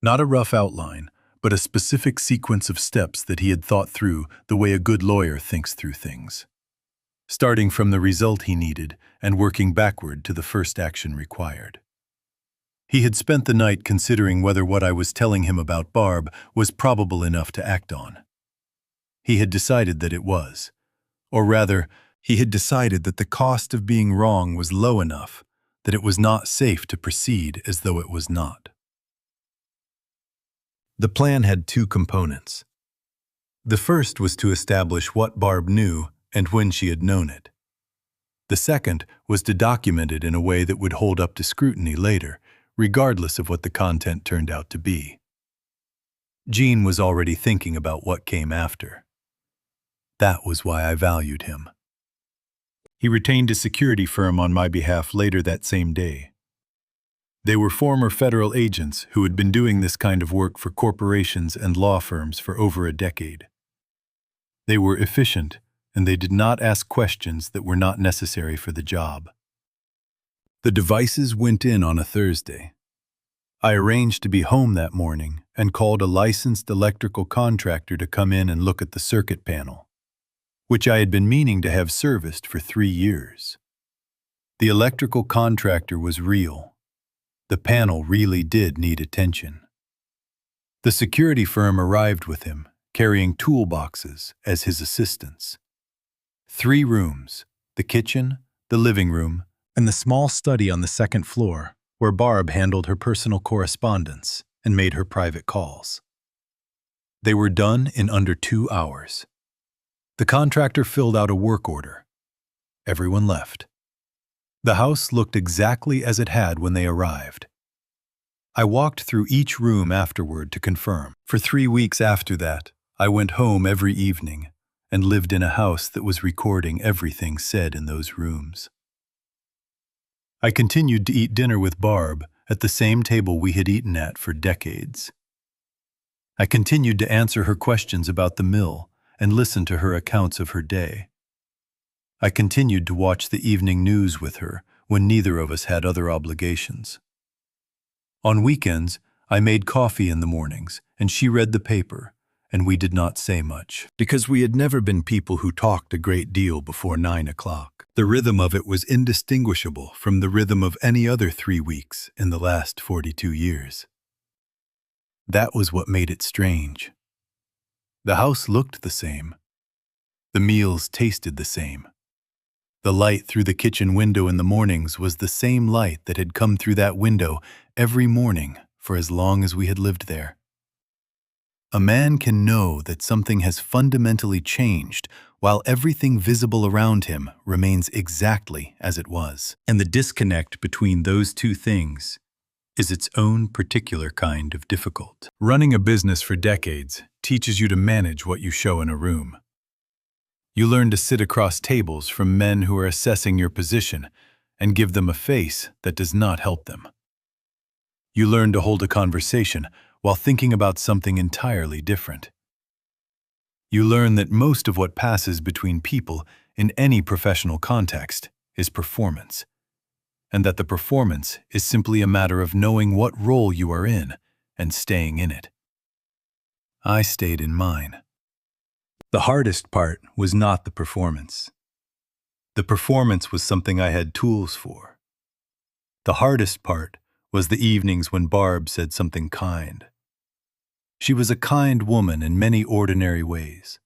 S1: Not a rough outline, but a specific sequence of steps that he had thought through the way a good lawyer thinks through things. Starting from the result he needed and working backward to the first action required. He had spent the night considering whether what I was telling him about Barb was probable enough to act on. He had decided that it was. Or rather, he had decided that the cost of being wrong was low enough that it was not safe to proceed as though it was not. The plan had two components. The first was to establish what Barb knew and when she had known it. The second was to document it in a way that would hold up to scrutiny later, regardless of what the content turned out to be. Gene was already thinking about what came after. That was why I valued him. He retained a security firm on my behalf later that same day. They were former federal agents who had been doing this kind of work for corporations and law firms for over a decade. They were efficient, and they did not ask questions that were not necessary for the job. The devices went in on a Thursday. I arranged to be home that morning and called a licensed electrical contractor to come in and look at the circuit panel, which I had been meaning to have serviced for 3 years. The electrical contractor was real. The panel really did need attention. The security firm arrived with him, carrying toolboxes as his assistants. 3 rooms, the kitchen, the living room, and the small study on the second floor, where Barb handled her personal correspondence and made her private calls. They were done in under 2 hours. The contractor filled out a work order. Everyone left. The house looked exactly as it had when they arrived. I walked through each room afterward to confirm. For 3 weeks after that, I went home every evening and lived in a house that was recording everything said in those rooms. I continued to eat dinner with Barb at the same table we had eaten at for decades. I continued to answer her questions about the mill and listen to her accounts of her day. I continued to watch the evening news with her when neither of us had other obligations. On weekends, I made coffee in the mornings, and she read the paper, and we did not say much, because we had never been people who talked a great deal before 9 o'clock. The rhythm of it was indistinguishable from the rhythm of any other 3 weeks in the last 42 years. That was what made it strange. The house looked the same. The meals tasted the same. The light through the kitchen window in the mornings was the same light that had come through that window every morning for as long as we had lived there. A man can know that something has fundamentally changed while everything visible around him remains exactly as it was. And the disconnect between those two things is its own particular kind of difficult. Running a business for decades teaches you to manage what you show in a room. You learn to sit across tables from men who are assessing your position and give them a face that does not help them. You learn to hold a conversation while thinking about something entirely different. You learn that most of what passes between people in any professional context is performance, and that the performance is simply a matter of knowing what role you are in and staying in it. I stayed in mine. The hardest part was not the performance. The performance was something I had tools for. The hardest part was the evenings when Barb said something kind. She was a kind woman in many ordinary ways.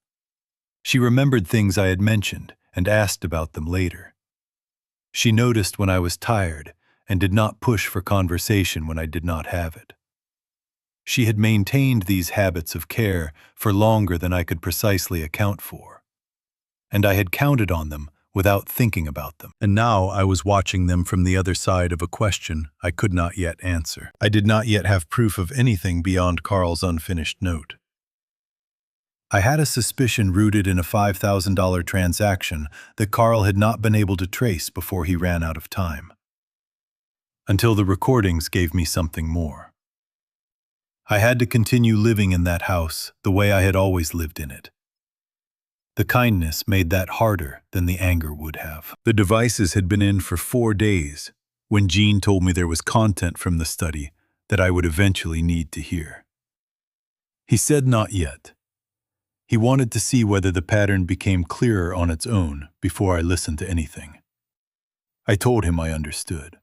S1: She remembered things I had mentioned and asked about them later. She noticed when I was tired and did not push for conversation when I did not have it. She had maintained these habits of care for longer than I could precisely account for, and I had counted on them without thinking about them. And now I was watching them from the other side of a question I could not yet answer. I did not yet have proof of anything beyond Carl's unfinished note. I had a suspicion rooted in a $5,000 transaction that Carl had not been able to trace before he ran out of time. Until the recordings gave me something more. I had to continue living in that house the way I had always lived in it. The kindness made that harder than the anger would have. The devices had been in for 4 days when Gene told me there was content from the study that I would eventually need to hear. He said not yet. He wanted to see whether the pattern became clearer on its own before I listened to anything. I told him I understood.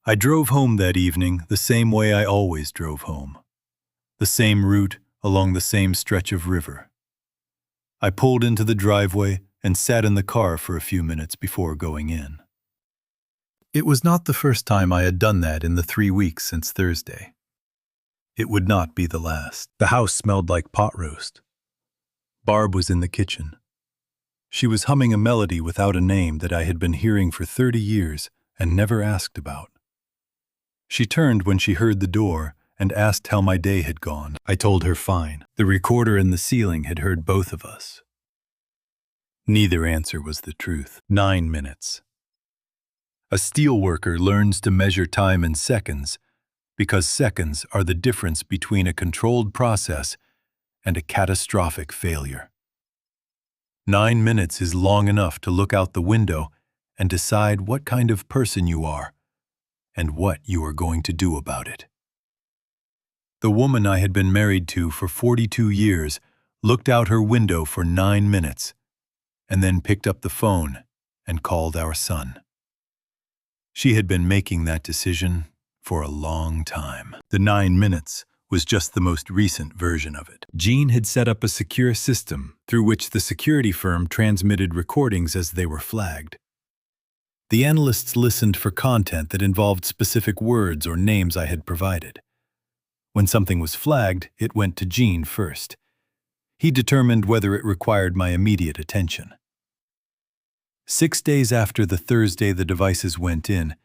S1: I drove home that evening the same way I always drove home. The same route along the same stretch of river. I pulled into the driveway and sat in the car for a few minutes before going in. It was not the first time I had done that in the 3 weeks since Thursday. It would not be the last. The house smelled like pot roast. Barb was in the kitchen. She was humming a melody without a name that I had been hearing for 30 years and never asked about. She turned when she heard the door and asked how my day had gone. I told her fine. The recorder in the ceiling had heard both of us. Neither answer was the truth. 9 minutes. A steelworker learns to measure time in seconds because seconds are the difference between a controlled process and a catastrophic failure. 9 minutes is long enough to look out the window and decide what kind of person you are and what you are going to do about it. The woman I had been married to for 42 years looked out her window for 9 minutes and then picked up the phone and called our son. She had been making that decision for a long time. The 9 minutes was just the most recent version of it. Jean had set up a secure system through which the security firm transmitted recordings as they were flagged. The analysts listened for content that involved specific words or names I had provided. When something was flagged, it went to Jean first. He determined whether it required my immediate attention. 6 days after the Thursday the devices went in,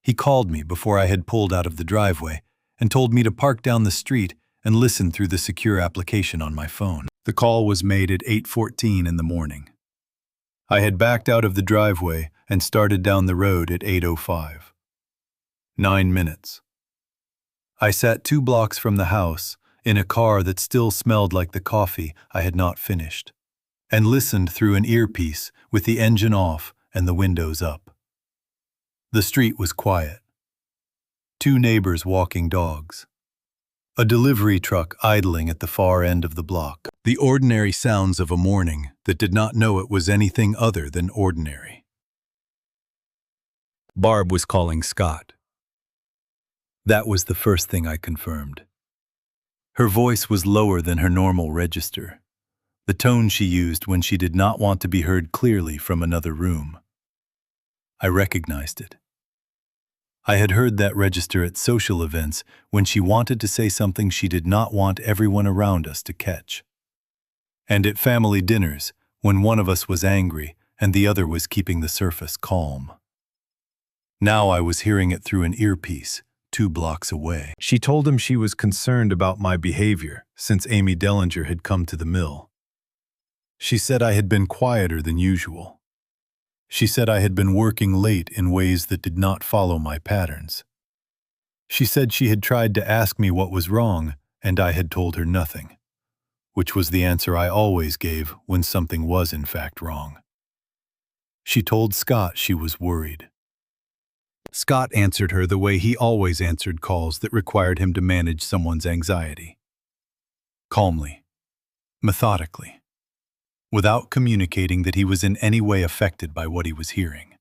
S1: he called me before I had pulled out of the driveway and told me to park down the street and listen through the secure application on my phone. The call was made at 8:14 in the morning. I had backed out of the driveway and started down the road at 8:05. 9 minutes. I sat 2 blocks from the house in a car that still smelled like the coffee I had not finished, and listened through an earpiece with the engine off and the windows up. The street was quiet. 2 neighbors walking dogs. A delivery truck idling at the far end of the block. The ordinary sounds of a morning that did not know it was anything other than ordinary. Barb was calling Scott. That was the first thing I confirmed. Her voice was lower than her normal register, the tone she used when she did not want to be heard clearly from another room. I recognized it. I had heard that register at social events when she wanted to say something she did not want everyone around us to catch. And at family dinners, when one of us was angry and the other was keeping the surface calm. Now I was hearing it through an earpiece, 2 blocks away. She told him she was concerned about my behavior since Amy Dellinger had come to the mill. She said I had been quieter than usual. She said I had been working late in ways that did not follow my patterns. She said she had tried to ask me what was wrong, and I had told her nothing, which was the answer I always gave when something was in fact wrong. She told Scott she was worried. Scott answered her the way he always answered calls that required him to manage someone's anxiety. Calmly, methodically, without communicating that he was in any way affected by what he was hearing.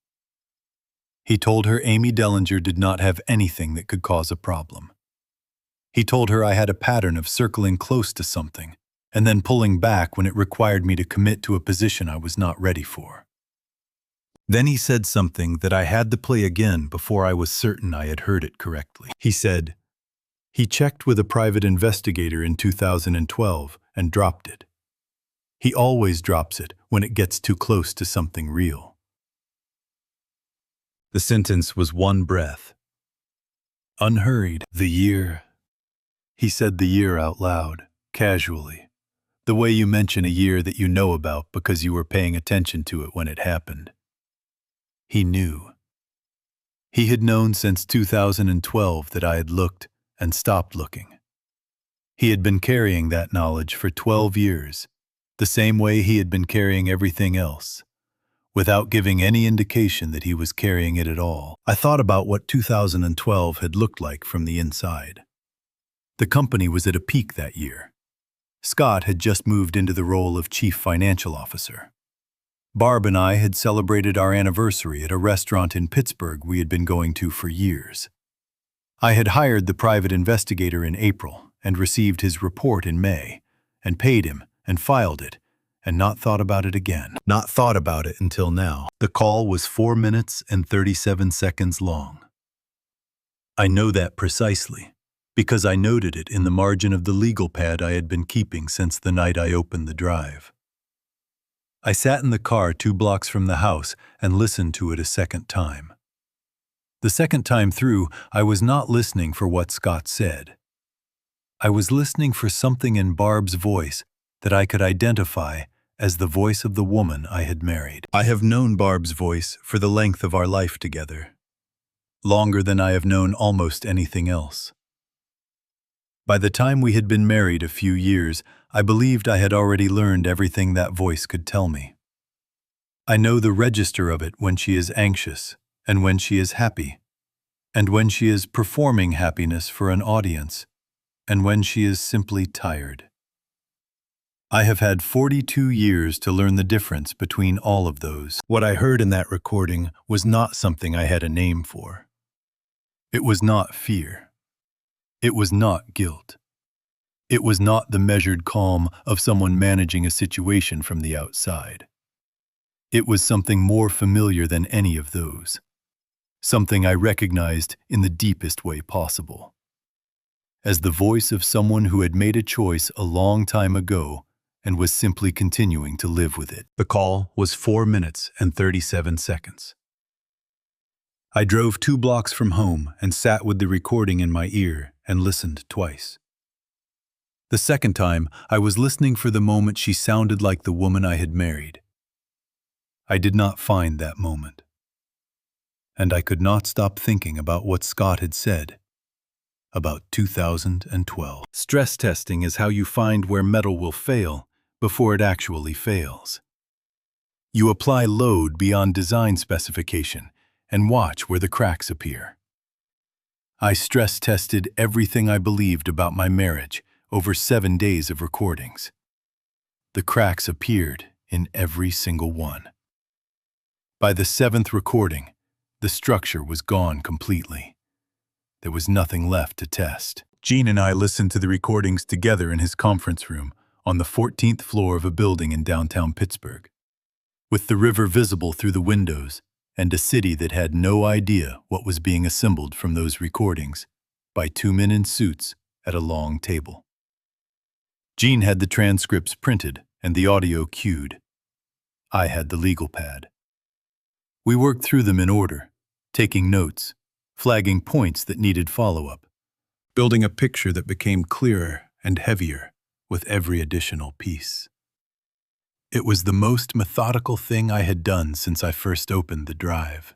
S1: He told her Amy Dellinger did not have anything that could cause a problem. He told her I had a pattern of circling close to something and then pulling back when it required me to commit to a position I was not ready for. Then he said something that I had to play again before I was certain I had heard it correctly. He said, he checked with a private investigator in 2012 and dropped it. He always drops it when it gets too close to something real. The sentence was one breath. Unhurried. The year. He said the year out loud, casually, the way you mention a year that you know about because you were paying attention to it when it happened. He knew. He had known since 2012 that I had looked and stopped looking. He had been carrying that knowledge for 12 years, the same way he had been carrying everything else, without giving any indication that he was carrying it at all. I thought about what 2012 had looked like from the inside. The company was at a peak that year. Scott had just moved into the role of chief financial officer. Barb and I had celebrated our anniversary at a restaurant in Pittsburgh we had been going to for years. I had hired the private investigator in April and received his report in May, and paid him and filed it, and not thought about it again. Not thought about it until now. The call was 4 minutes and 37 seconds long. I know that precisely because I noted it in the margin of the legal pad I had been keeping since the night I opened the drive. I sat in the car 2 blocks from the house and listened to it a second time. The second time through, I was not listening for what Scott said. I was listening for something in Barb's voice that I could identify as the voice of the woman I had married. I have known Barb's voice for the length of our life together, longer than I have known almost anything else. By the time we had been married a few years, I believed I had already learned everything that voice could tell me. I know the register of it when she is anxious and when she is happy, and when she is performing happiness for an audience, and when she is simply tired. I have had 42 years to learn the difference between all of those. What I heard in that recording was not something I had a name for. It was not fear. It was not guilt. It was not the measured calm of someone managing a situation from the outside. It was something more familiar than any of those. Something I recognized in the deepest way possible. As the voice of someone who had made a choice a long time ago and was simply continuing to live with it. The call was 4 minutes and 37 seconds. I drove 2 blocks from home and sat with the recording in my ear and listened twice. The second time, I was listening for the moment she sounded like the woman I had married. I did not find that moment. And I could not stop thinking about what Scott had said about 2012. Stress testing is how you find where metal will fail before it actually fails. You apply load beyond design specification and watch where the cracks appear. I stress tested everything I believed about my marriage over 7 days of recordings. The cracks appeared in every single one. By the 7th recording, the structure was gone completely. There was nothing left to test. Gene and I listened to the recordings together in his conference room on the 14th floor of a building in downtown Pittsburgh, with the river visible through the windows and a city that had no idea what was being assembled from those recordings by 2 men in suits at a long table. Gene had the transcripts printed and the audio cued. I had the legal pad. We worked through them in order, taking notes, flagging points that needed follow-up, building a picture that became clearer and heavier with every additional piece. It was the most methodical thing I had done since I first opened the drive.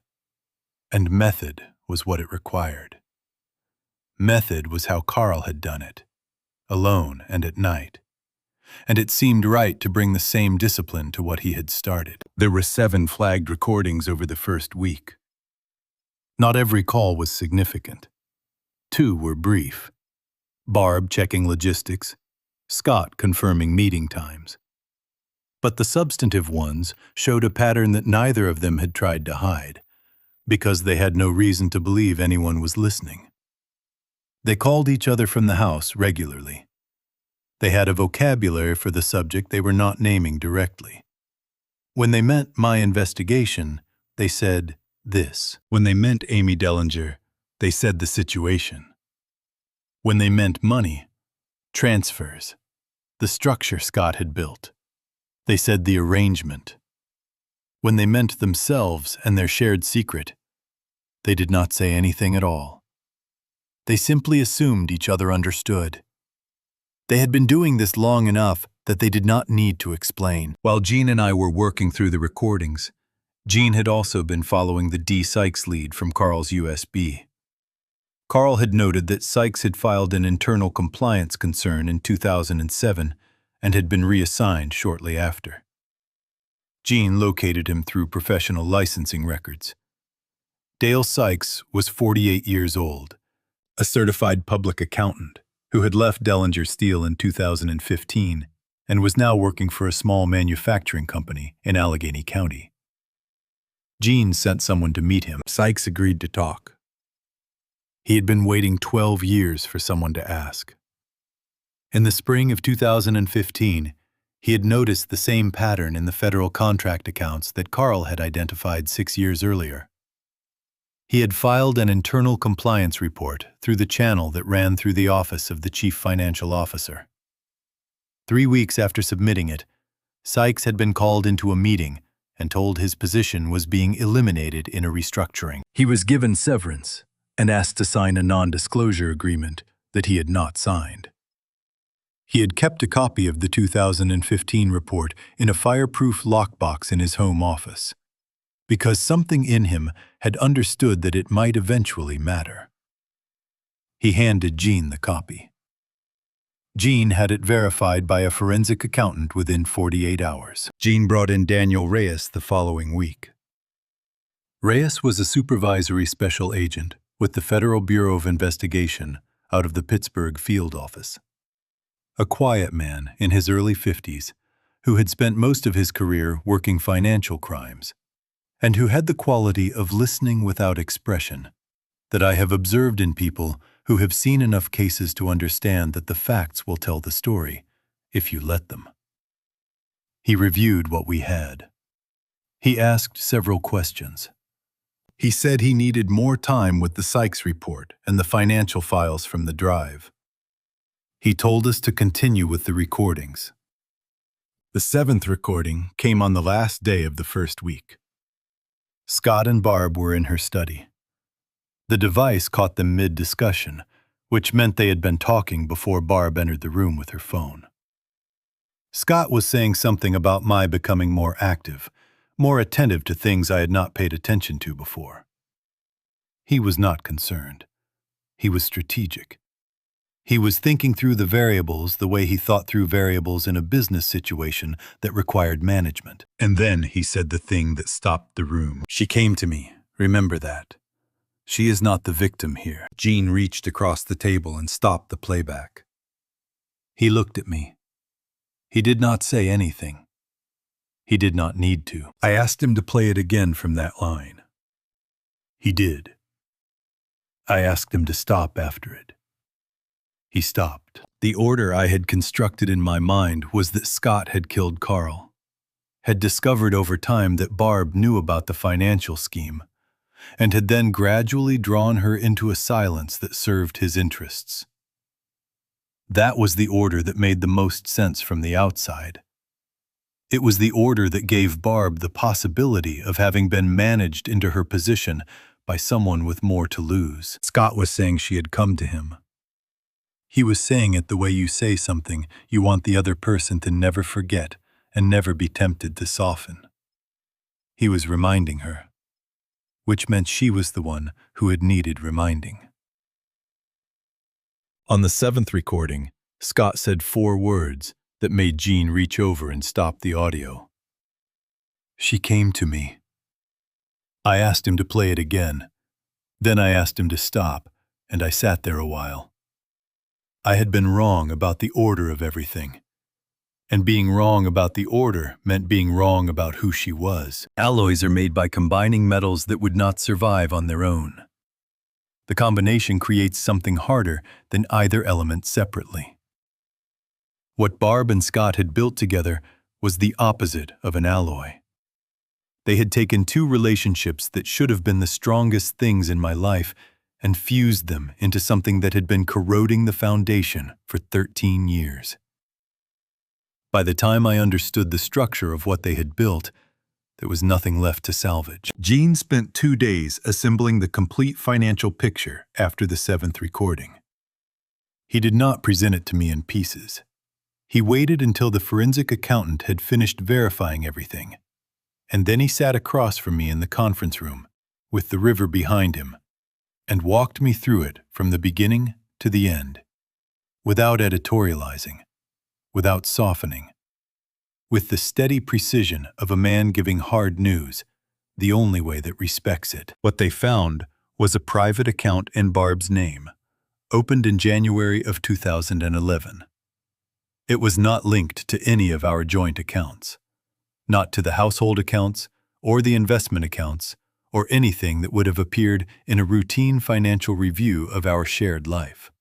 S1: And method was what it required. Method was how Carl had done it, alone and at night. And it seemed right to bring the same discipline to what he had started. There were 7 flagged recordings over the first week. Not every call was significant. 2 were brief. Barb checking logistics, Scott confirming meeting times. But the substantive ones showed a pattern that neither of them had tried to hide, because they had no reason to believe anyone was listening. They called each other from the house regularly. They had a vocabulary for the subject they were not naming directly. When they meant my investigation, they said this. When they meant Amy Dellinger, they said the situation. When they meant money, transfers, the structure Scott had built, they said the arrangement. When they meant themselves and their shared secret, they did not say anything at all. They simply assumed each other understood. They had been doing this long enough that they did not need to explain. While Gene and I were working through the recordings, Gene had also been following the D. Sykes lead from Carl's USB. Carl had noted that Sykes had filed an internal compliance concern in 2007 and had been reassigned shortly after. Gene located him through professional licensing records. Dale Sykes was 48 years old, a certified public accountant who had left Dellinger Steel in 2015 and was now working for a small manufacturing company in Allegheny County. Gene sent someone to meet him. Sykes agreed to talk. He had been waiting 12 years for someone to ask. In the spring of 2015, he had noticed the same pattern in the federal contract accounts that Carl had identified 6 years earlier. He had filed an internal compliance report through the channel that ran through the office of the chief financial officer. 3 weeks after submitting it, Sykes had been called into a meeting and told his position was being eliminated in a restructuring. He was given severance and asked to sign a non-disclosure agreement that he had not signed. He had kept a copy of the 2015 report in a fireproof lockbox in his home office, because something in him had understood that it might eventually matter. He handed Jean the copy. Jean had it verified by a forensic accountant within 48 hours. Jean brought in Daniel Reyes the following week. Reyes was a supervisory special agent with the Federal Bureau of Investigation out of the Pittsburgh field office. A quiet man in his early 50s who had spent most of his career working financial crimes, and who had the quality of listening without expression that I have observed in people who have seen enough cases to understand that the facts will tell the story, if you let them. He reviewed what we had. He asked several questions. He said he needed more time with the Sykes report and the financial files from the drive. He told us to continue with the recordings. The 7th recording came on the last day of the first week. Scott and Barb were in her study. The device caught them mid-discussion, which meant they had been talking before Barb entered the room with her phone. Scott was saying something about my becoming more active, more attentive to things I had not paid attention to before. He was not concerned. He was strategic. He was thinking through the variables the way he thought through variables in a business situation that required management. And then he said the thing that stopped the room. She came to me. Remember that. She is not the victim here. Jean reached across the table and stopped the playback. He looked at me. He did not say anything. He did not need to. I asked him to play it again from that line. He did. I asked him to stop after it. He stopped. The order I had constructed in my mind was that Scott had killed Carl, had discovered over time that Barb knew about the financial scheme, and had then gradually drawn her into a silence that served his interests. That was the order that made the most sense from the outside. It was the order that gave Barb the possibility of having been managed into her position by someone with more to lose. Scott was saying she had come to him. He was saying it the way you say something you want the other person to never forget and never be tempted to soften. He was reminding her, which meant she was the one who had needed reminding. On the 7th recording, Scott said 4 words that made Jean reach over and stop the audio. She came to me. I asked him to play it again. Then I asked him to stop, and I sat there a while. I had been wrong about the order of everything. And being wrong about the order meant being wrong about who she was. Alloys are made by combining metals that would not survive on their own. The combination creates something harder than either element separately. What Barb and Scott had built together was the opposite of an alloy. They had taken 2 relationships that should have been the strongest things in my life and fused them into something that had been corroding the foundation for 13 years. By the time I understood the structure of what they had built, there was nothing left to salvage. Jean spent 2 days assembling the complete financial picture after the 7th recording. He did not present it to me in pieces. He waited until the forensic accountant had finished verifying everything, and then he sat across from me in the conference room, with the river behind him, and walked me through it from the beginning to the end, without editorializing, without softening, with the steady precision of a man giving hard news, the only way that respects it. What they found was a private account in Barb's name, opened in January of 2011. It was not linked to any of our joint accounts, not to the household accounts or the investment accounts or anything that would have appeared in a routine financial review of our shared life.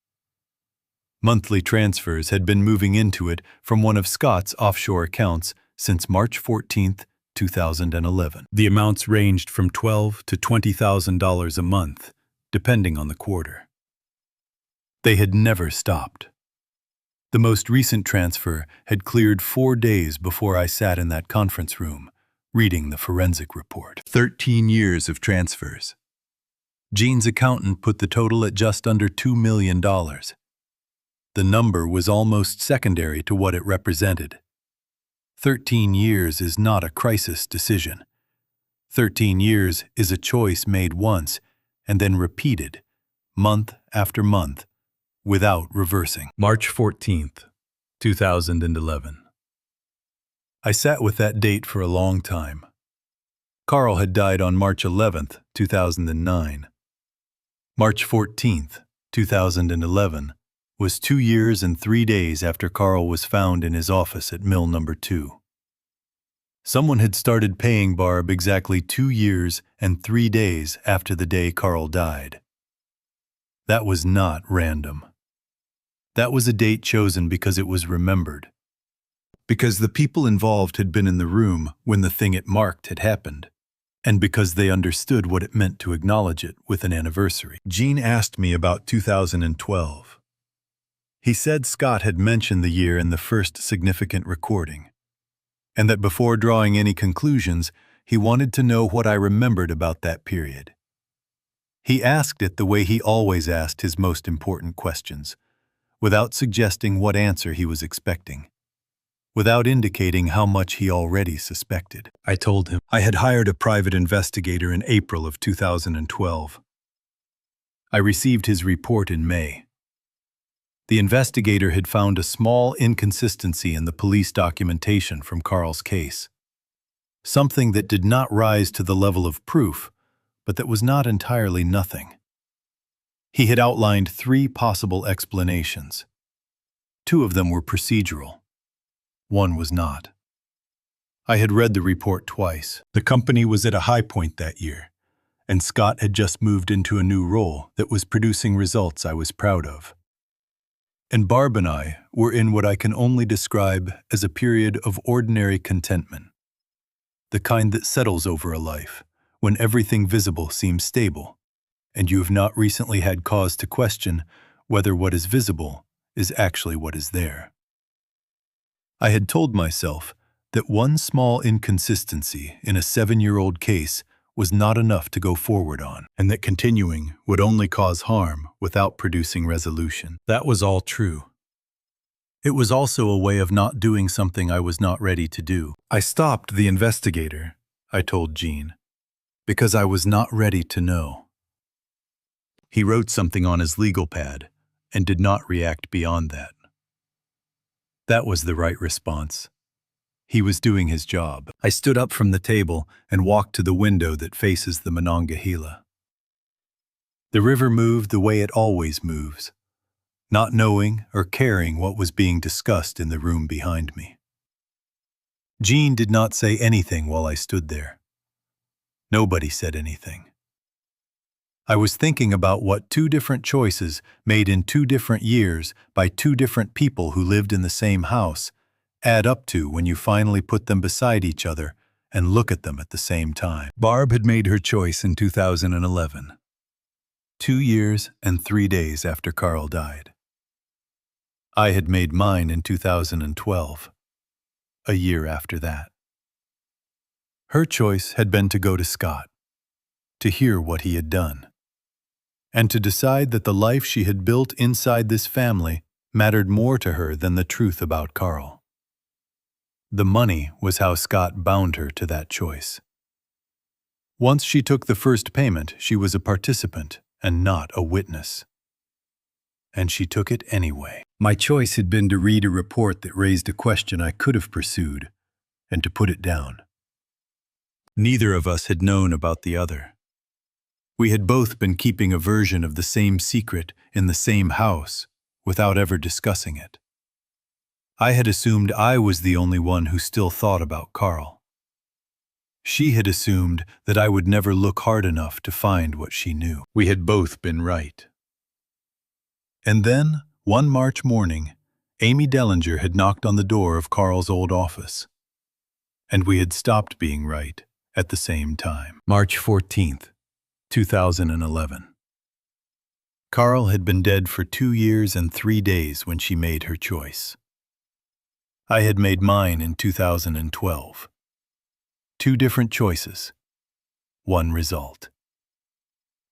S1: Monthly transfers had been moving into it from one of Scott's offshore accounts since March 14th, 2011. The amounts ranged from $12,000 to $20,000 a month, depending on the quarter. They had never stopped. The most recent transfer had cleared 4 days before I sat in that conference room, reading the forensic report. 13 years of transfers. Jean's accountant put the total at just under $2 million. The number was almost secondary to what it represented. 13 years is not a crisis decision. 13 years is a choice made once and then repeated, month after month, without reversing. March 14th, 2011. I sat with that date for a long time. Carl had died on March 11th, 2009. March 14th, 2011, was 2 years and 3 days after Carl was found in his office at Mill Number 2. Someone had started paying Barb exactly 2 years and 3 days after the day Carl died. That was not random. That was a date chosen because it was remembered. Because the people involved had been in the room when the thing it marked had happened, and because they understood what it meant to acknowledge it with an anniversary. Jean asked me about 2012. He said Scott had mentioned the year in the first significant recording, and that before drawing any conclusions, he wanted to know what I remembered about that period. He asked it the way he always asked his most important questions, without suggesting what answer he was expecting, without indicating how much he already suspected. I told him I had hired a private investigator in April of 2012. I received his report in May. The investigator had found a small inconsistency in the police documentation from Carl's case, something that did not rise to the level of proof, but that was not entirely nothing. He had outlined 3 possible explanations. 2 of them were procedural. 1 was not. I had read the report twice. The company was at a high point that year, and Scott had just moved into a new role that was producing results I was proud of. And Barb and I were in what I can only describe as a period of ordinary contentment, the kind that settles over a life when everything visible seems stable, and you have not recently had cause to question whether what is visible is actually what is there. I had told myself that one small inconsistency in a 7-year-old case was not enough to go forward on, and that continuing would only cause harm without producing resolution. That was all true. It was also a way of not doing something I was not ready to do. I stopped the investigator, I told Jean, because I was not ready to know. He wrote something on his legal pad and did not react beyond that. That was the right response. He was doing his job. I stood up from the table and walked to the window that faces the Monongahela. The river moved the way it always moves, not knowing or caring what was being discussed in the room behind me. Jean did not say anything while I stood there. Nobody said anything. I was thinking about what 2 different choices made in 2 different years by 2 different people who lived in the same house add up to when you finally put them beside each other and look at them at the same time. Barb had made her choice in 2011, 2 years and 3 days after Carl died. I had made mine in 2012, a year after that. Her choice had been to go to Scott, to hear what he had done, and to decide that the life she had built inside this family mattered more to her than the truth about Carl. The money was how Scott bound her to that choice. Once she took the first payment, she was a participant and not a witness. And she took it anyway. My choice had been to read a report that raised a question I could have pursued, and to put it down. Neither of us had known about the other. We had both been keeping a version of the same secret in the same house without ever discussing it. I had assumed I was the only one who still thought about Carl. She had assumed that I would never look hard enough to find what she knew. We had both been right. And then, one March morning, Amy Dellinger had knocked on the door of Carl's old office. and we had stopped being right at the same time. March 14th, 2011. Carl had been dead for 2 years and 3 days when she made her choice. I had made mine in 2012. 2 different choices, 1 result.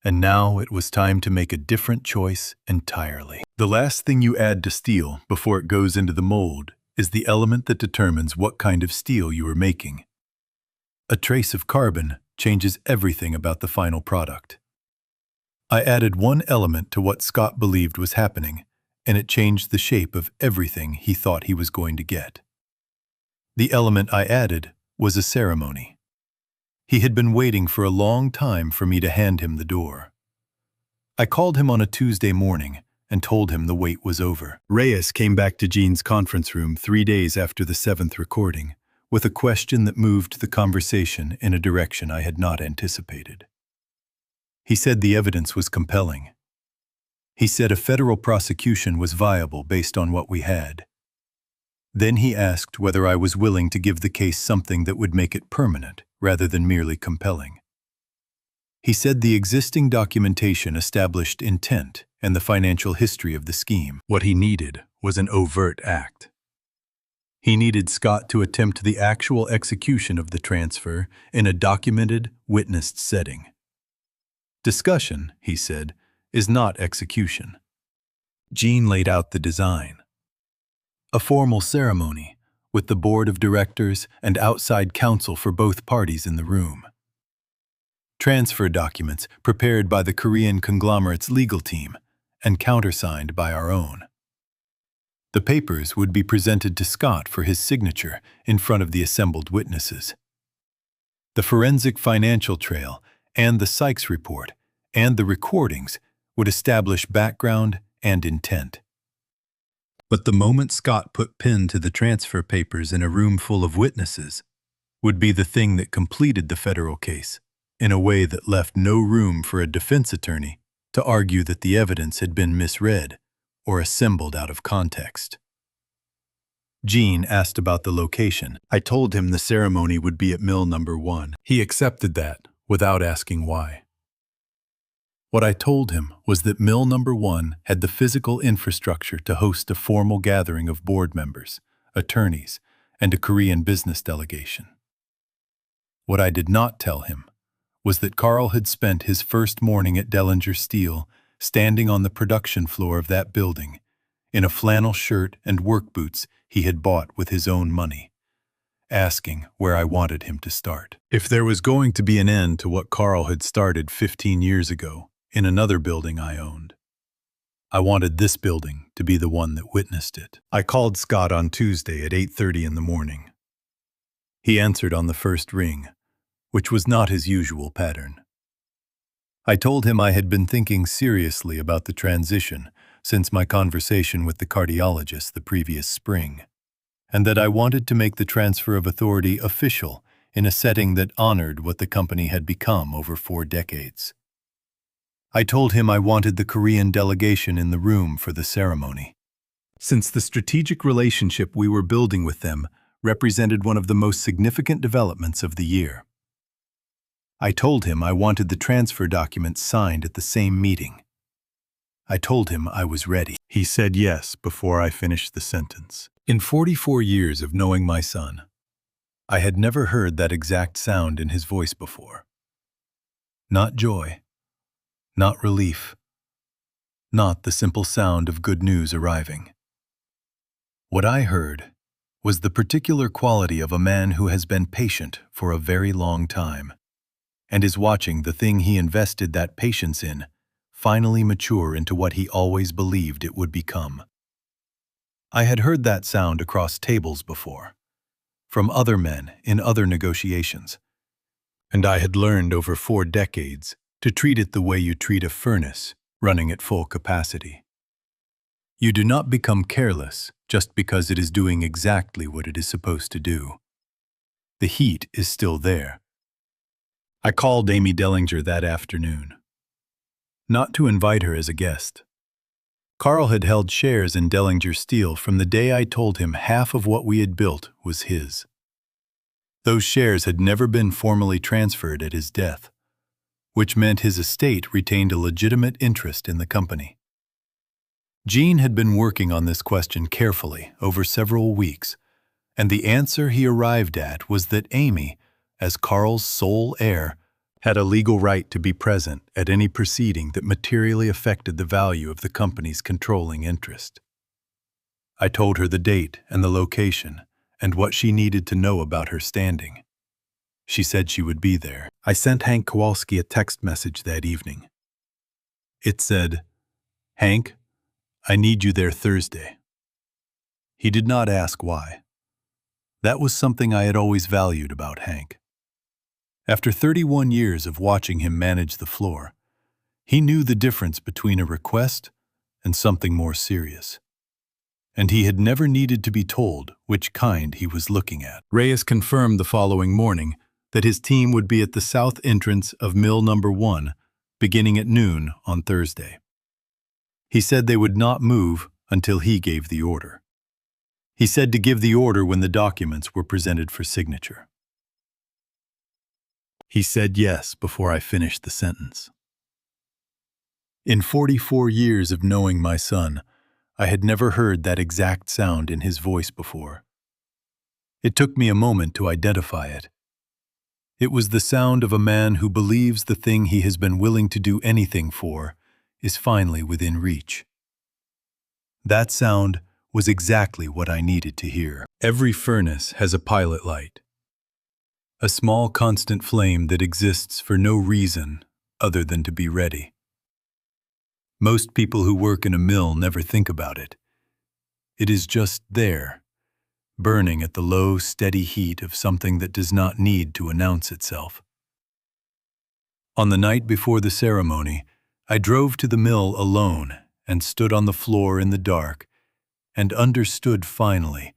S1: And now it was time to make a different choice entirely. The last thing you add to steel before it goes into the mold is the element that determines what kind of steel you are making. A trace of carbon changes everything about the final product. I added 1 element to what Scott believed was happening, and it changed the shape of everything he thought he was going to get. The element I added was a ceremony. He had been waiting for a long time for me to hand him the door. I called him on a Tuesday morning and told him the wait was over. Reyes came back to Jean's conference room 3 days after the 7th recording with a question that moved the conversation in a direction I had not anticipated. He said the evidence was compelling. He said a federal prosecution was viable based on what we had. Then he asked whether I was willing to give the case something that would make it permanent rather than merely compelling. He said the existing documentation established intent and the financial history of the scheme. What he needed was an overt act. He needed Scott to attempt the actual execution of the transfer in a documented, witnessed setting. Discussion, he said, is not execution. Jean laid out the design. A formal ceremony with the board of directors and outside counsel for both parties in the room. Transfer documents prepared by the Korean conglomerate's legal team and countersigned by our own. The papers would be presented to Scott for his signature in front of the assembled witnesses. The forensic financial trail and the Sykes report and the recordings would establish background and intent. But the moment Scott put pen to the transfer papers in a room full of witnesses would be the thing that completed the federal case in a way that left no room for a defense attorney to argue that the evidence had been misread or assembled out of context. Jean asked about the location. I told him the ceremony would be at Mill Number 1. He accepted that without asking why. What I told him was that Mill Number 1 had the physical infrastructure to host a formal gathering of board members, attorneys, and a Korean business delegation. What I did not tell him was that Carl had spent his first morning at Dellinger Steel standing on the production floor of that building, in a flannel shirt and work boots he had bought with his own money, asking where I wanted him to start. If there was going to be an end to what Carl had started 15 years ago in another building I owned, I wanted this building to be the one that witnessed it. I called Scott on Tuesday at 8:30 in the morning. He answered on the first ring, which was not his usual pattern. I told him I had been thinking seriously about the transition since my conversation with the cardiologist the previous spring, and that I wanted to make the transfer of authority official in a setting that honored what the company had become over 4 decades. I told him I wanted the Korean delegation in the room for the ceremony, since the strategic relationship we were building with them represented one of the most significant developments of the year. I told him I wanted the transfer documents signed at the same meeting. I told him I was ready. He said yes before I finished the sentence. In 44 years of knowing my son, I had never heard that exact sound in his voice before. Not joy, not relief, not the simple sound of good news arriving. What I heard was the particular quality of a man who has been patient for a very long time, and is watching the thing he invested that patience in finally mature into what he always believed it would become. I had heard that sound across tables before, from other men in other negotiations, and I had learned over 4 decades to treat it the way you treat a furnace running at full capacity. You do not become careless just because it is doing exactly what it is supposed to do. The heat is still there. I called Amy Dellinger that afternoon, not to invite her as a guest. Carl had held shares in Dellinger Steel from the day I told him half of what we had built was his. Those shares had never been formally transferred at his death, which meant his estate retained a legitimate interest in the company. Gene had been working on this question carefully over several weeks, and the answer he arrived at was that Amy, as Carl's sole heir, had a legal right to be present at any proceeding that materially affected the value of the company's controlling interest. I told her the date and the location and what she needed to know about her standing. She said she would be there. I sent Hank Kowalski a text message that evening. It said, "Hank, I need you there Thursday." He did not ask why. That was something I had always valued about Hank. After 31 years of watching him manage the floor, he knew the difference between a request and something more serious. And he had never needed to be told which kind he was looking at. Reyes confirmed the following morning that his team would be at the south entrance of Mill Number 1 beginning at noon on Thursday. He said they would not move until he gave the order. He said to give the order when the documents were presented for signature. He said yes before I finished the sentence. In 44 years of knowing my son, I had never heard that exact sound in his voice before. It took me a moment to identify it. It was the sound of a man who believes the thing he has been willing to do anything for is finally within reach. That sound was exactly what I needed to hear. Every furnace has a pilot light, a small constant flame that exists for no reason other than to be ready. Most people who work in a mill never think about it. It is just there, burning at the low, steady heat of something that does not need to announce itself. On the night before the ceremony, I drove to the mill alone and stood on the floor in the dark and understood finally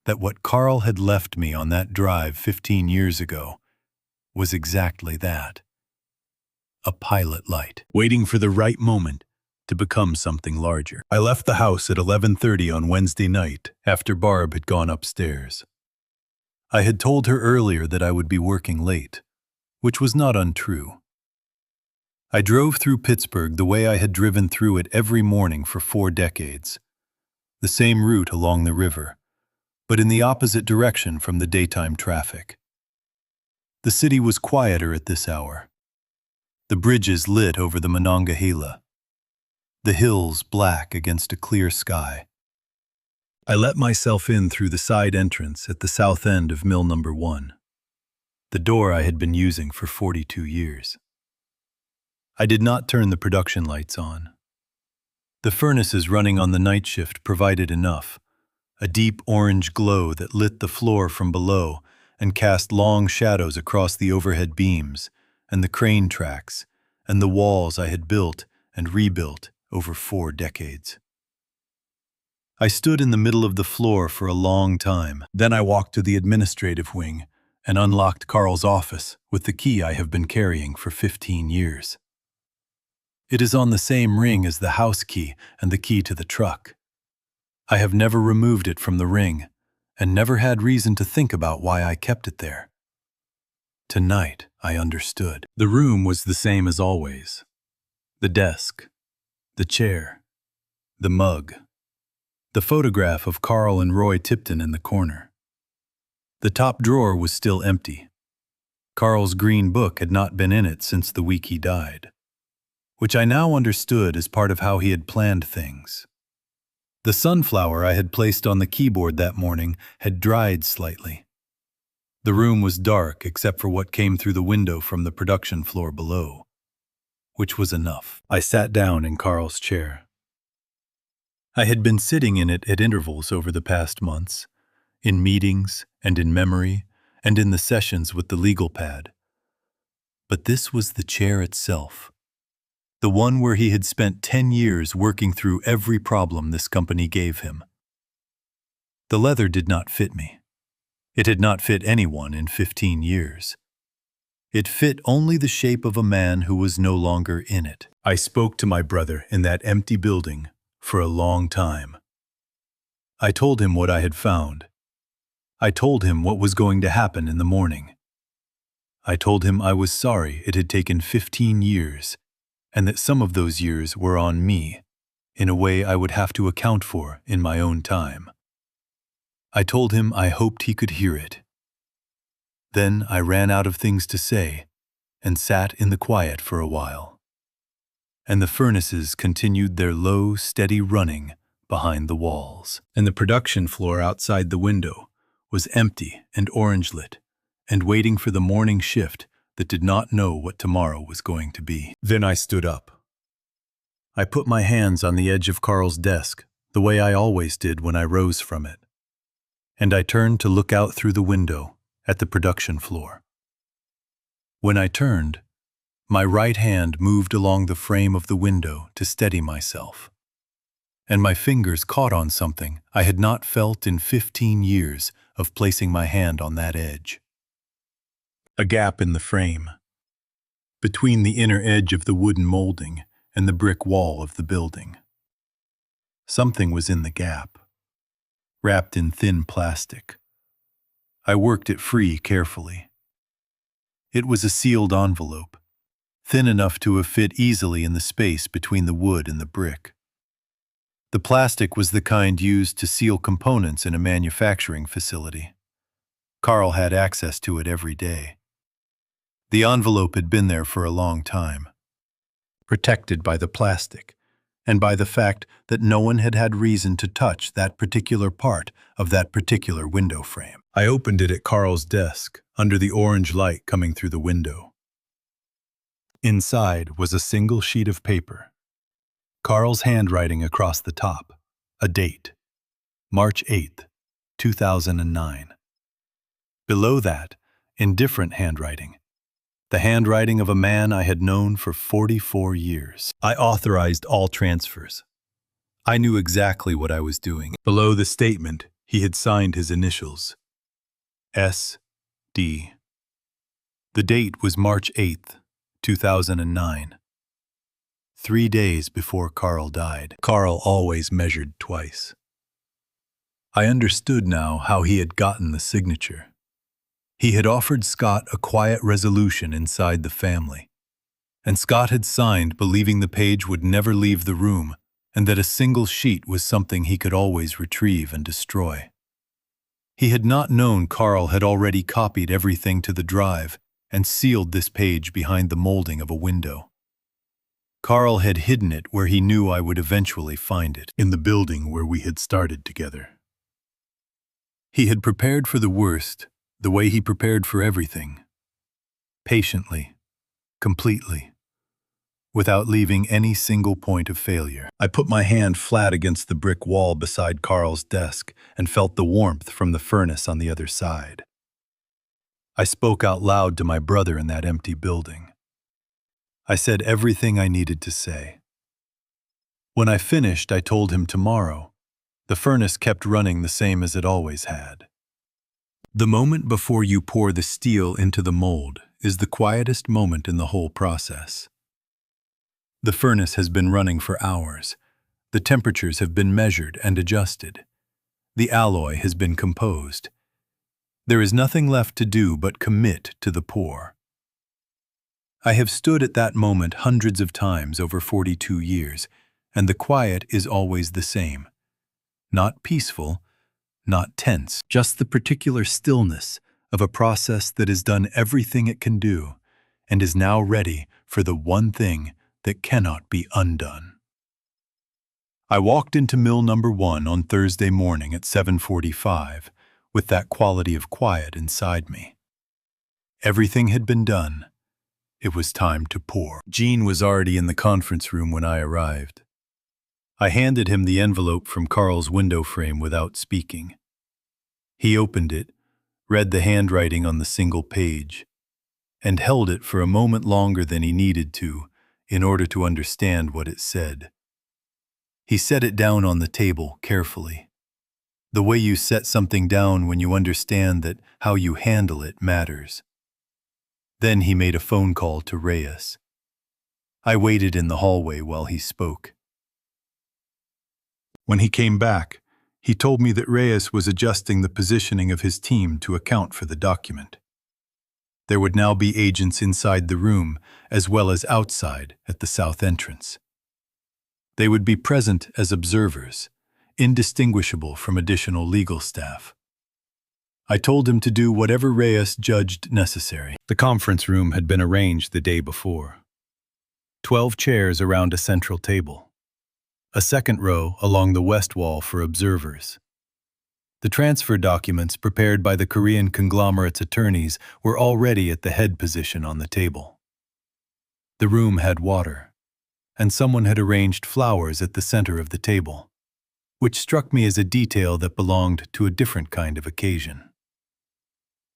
S1: that what Carl had left me on that drive 15 years ago was exactly that. A pilot light, waiting for the right moment to become something larger. I left the house at 11:30 on Wednesday night after Barb had gone upstairs. I had told her earlier that I would be working late, which was not untrue. I drove through Pittsburgh the way I had driven through it every morning for 4 decades, the same route along the river, but in the opposite direction from the daytime traffic. The city was quieter at this hour. The bridges lit over the Monongahela, the hills black against a clear sky. I let myself in through the side entrance at the south end of Mill Number 1, the door I had been using for 42 years. I did not turn the production lights on. The furnaces running on the night shift provided enough, a deep orange glow that lit the floor from below and cast long shadows across the overhead beams and the crane tracks and the walls I had built and rebuilt over 4 decades. I stood in the middle of the floor for a long time. Then I walked to the administrative wing and unlocked Carl's office with the key I have been carrying for 15 years. It is on the same ring as the house key and the key to the truck. I have never removed it from the ring and never had reason to think about why I kept it there. Tonight, I understood. The room was the same as always. The desk, the chair, the mug, the photograph of Carl and Roy Tipton in the corner. The top drawer was still empty. Carl's green book had not been in it since the week he died, which I now understood as part of how he had planned things. The sunflower I had placed on the keyboard that morning had dried slightly. The room was dark except for what came through the window from the production floor below, which was enough. I sat down in Carl's chair. I had been sitting in it at intervals over the past months, in meetings and in memory and in the sessions with the legal pad. But this was the chair itself, the one where he had spent 10 years working through every problem this company gave him. The leather did not fit me. It had not fit anyone in 15 years. It fit only the shape of a man who was no longer in it. I spoke to my brother in that empty building for a long time. I told him what I had found, I told him what was going to happen in the morning. I told him I was sorry it had taken 15 years, and that some of those years were on me, in a way I would have to account for in my own time. I told him I hoped he could hear it. Then I ran out of things to say and sat in the quiet for a while. And the furnaces continued their low, steady running behind the walls. And the production floor outside the window was empty and orange-lit, and waiting for the morning shift that did not know what tomorrow was going to be. Then I stood up. I put my hands on the edge of Carl's desk, the way I always did when I rose from it. And I turned to look out through the window at the production floor. When I turned, my right hand moved along the frame of the window to steady myself, and my fingers caught on something I had not felt in 15 years of placing my hand on that edge. A gap in the frame, between the inner edge of the wooden molding and the brick wall of the building. Something was in the gap, wrapped in thin plastic. I worked it free carefully. It was a sealed envelope, thin enough to have fit easily in the space between the wood and the brick. The plastic was the kind used to seal components in a manufacturing facility. Carl had access to it every day. The envelope had been there for a long time, protected by the plastic and by the fact that no one had had reason to touch that particular part of that particular window frame. I opened it at Carl's desk, under the orange light coming through the window. Inside was a single sheet of paper. Carl's handwriting across the top, a date, March 8th, 2009. Below that, in different handwriting, the handwriting of a man I had known for 44 years. I authorized all transfers. I knew exactly what I was doing. Below the statement, he had signed his initials, S.D. The date was March 8th, 2009. 3 days before Carl died. Carl always measured twice. I understood now how he had gotten the signature. He had offered Scott a quiet resolution inside the family, and Scott had signed believing the page would never leave the room and that a single sheet was something he could always retrieve and destroy. He had not known Carl had already copied everything to the drive and sealed this page behind the molding of a window. Carl had hidden it where he knew I would eventually find it, in the building where we had started together. He had prepared for the worst, the way he prepared for everything. Patiently, completely, without leaving any single point of failure. I put my hand flat against the brick wall beside Carl's desk and felt the warmth from the furnace on the other side. I spoke out loud to my brother in that empty building. I said everything I needed to say. When I finished, I told him tomorrow. The furnace kept running the same as it always had. The moment before you pour the steel into the mold is the quietest moment in the whole process. The furnace has been running for hours. The temperatures have been measured and adjusted. The alloy has been composed. There is nothing left to do but commit to the pour. I have stood at that moment hundreds of times over 42 years, and the quiet is always the same. Not peaceful, not tense, just the particular stillness of a process that has done everything it can do and is now ready for the one thing that cannot be undone. I walked into mill number 1 on Thursday morning at 7:45 with that quality of quiet inside me. Everything had been done. It was time to pour. Gene was already in the conference room when I arrived. I handed him the envelope from Carl's window frame without speaking. He opened it, read the handwriting on the single page, and held it for a moment longer than he needed to in order to understand what it said. He set it down on the table carefully, the way you set something down when you understand that how you handle it matters. Then he made a phone call to Reyes. I waited in the hallway while he spoke. When he came back, He told me that Reyes was adjusting the positioning of his team to account for the document. There would now be agents inside the room as well as outside at the south entrance. They would be present as observers, indistinguishable from additional legal staff. I told him to do whatever Reyes judged necessary. The conference room had been arranged the day before. 12 chairs around a central table. A second row along the west wall for observers. The transfer documents prepared by the Korean conglomerate's attorneys were already at the head position on the table. The room had water, and someone had arranged flowers at the center of the table, which struck me as a detail that belonged to a different kind of occasion.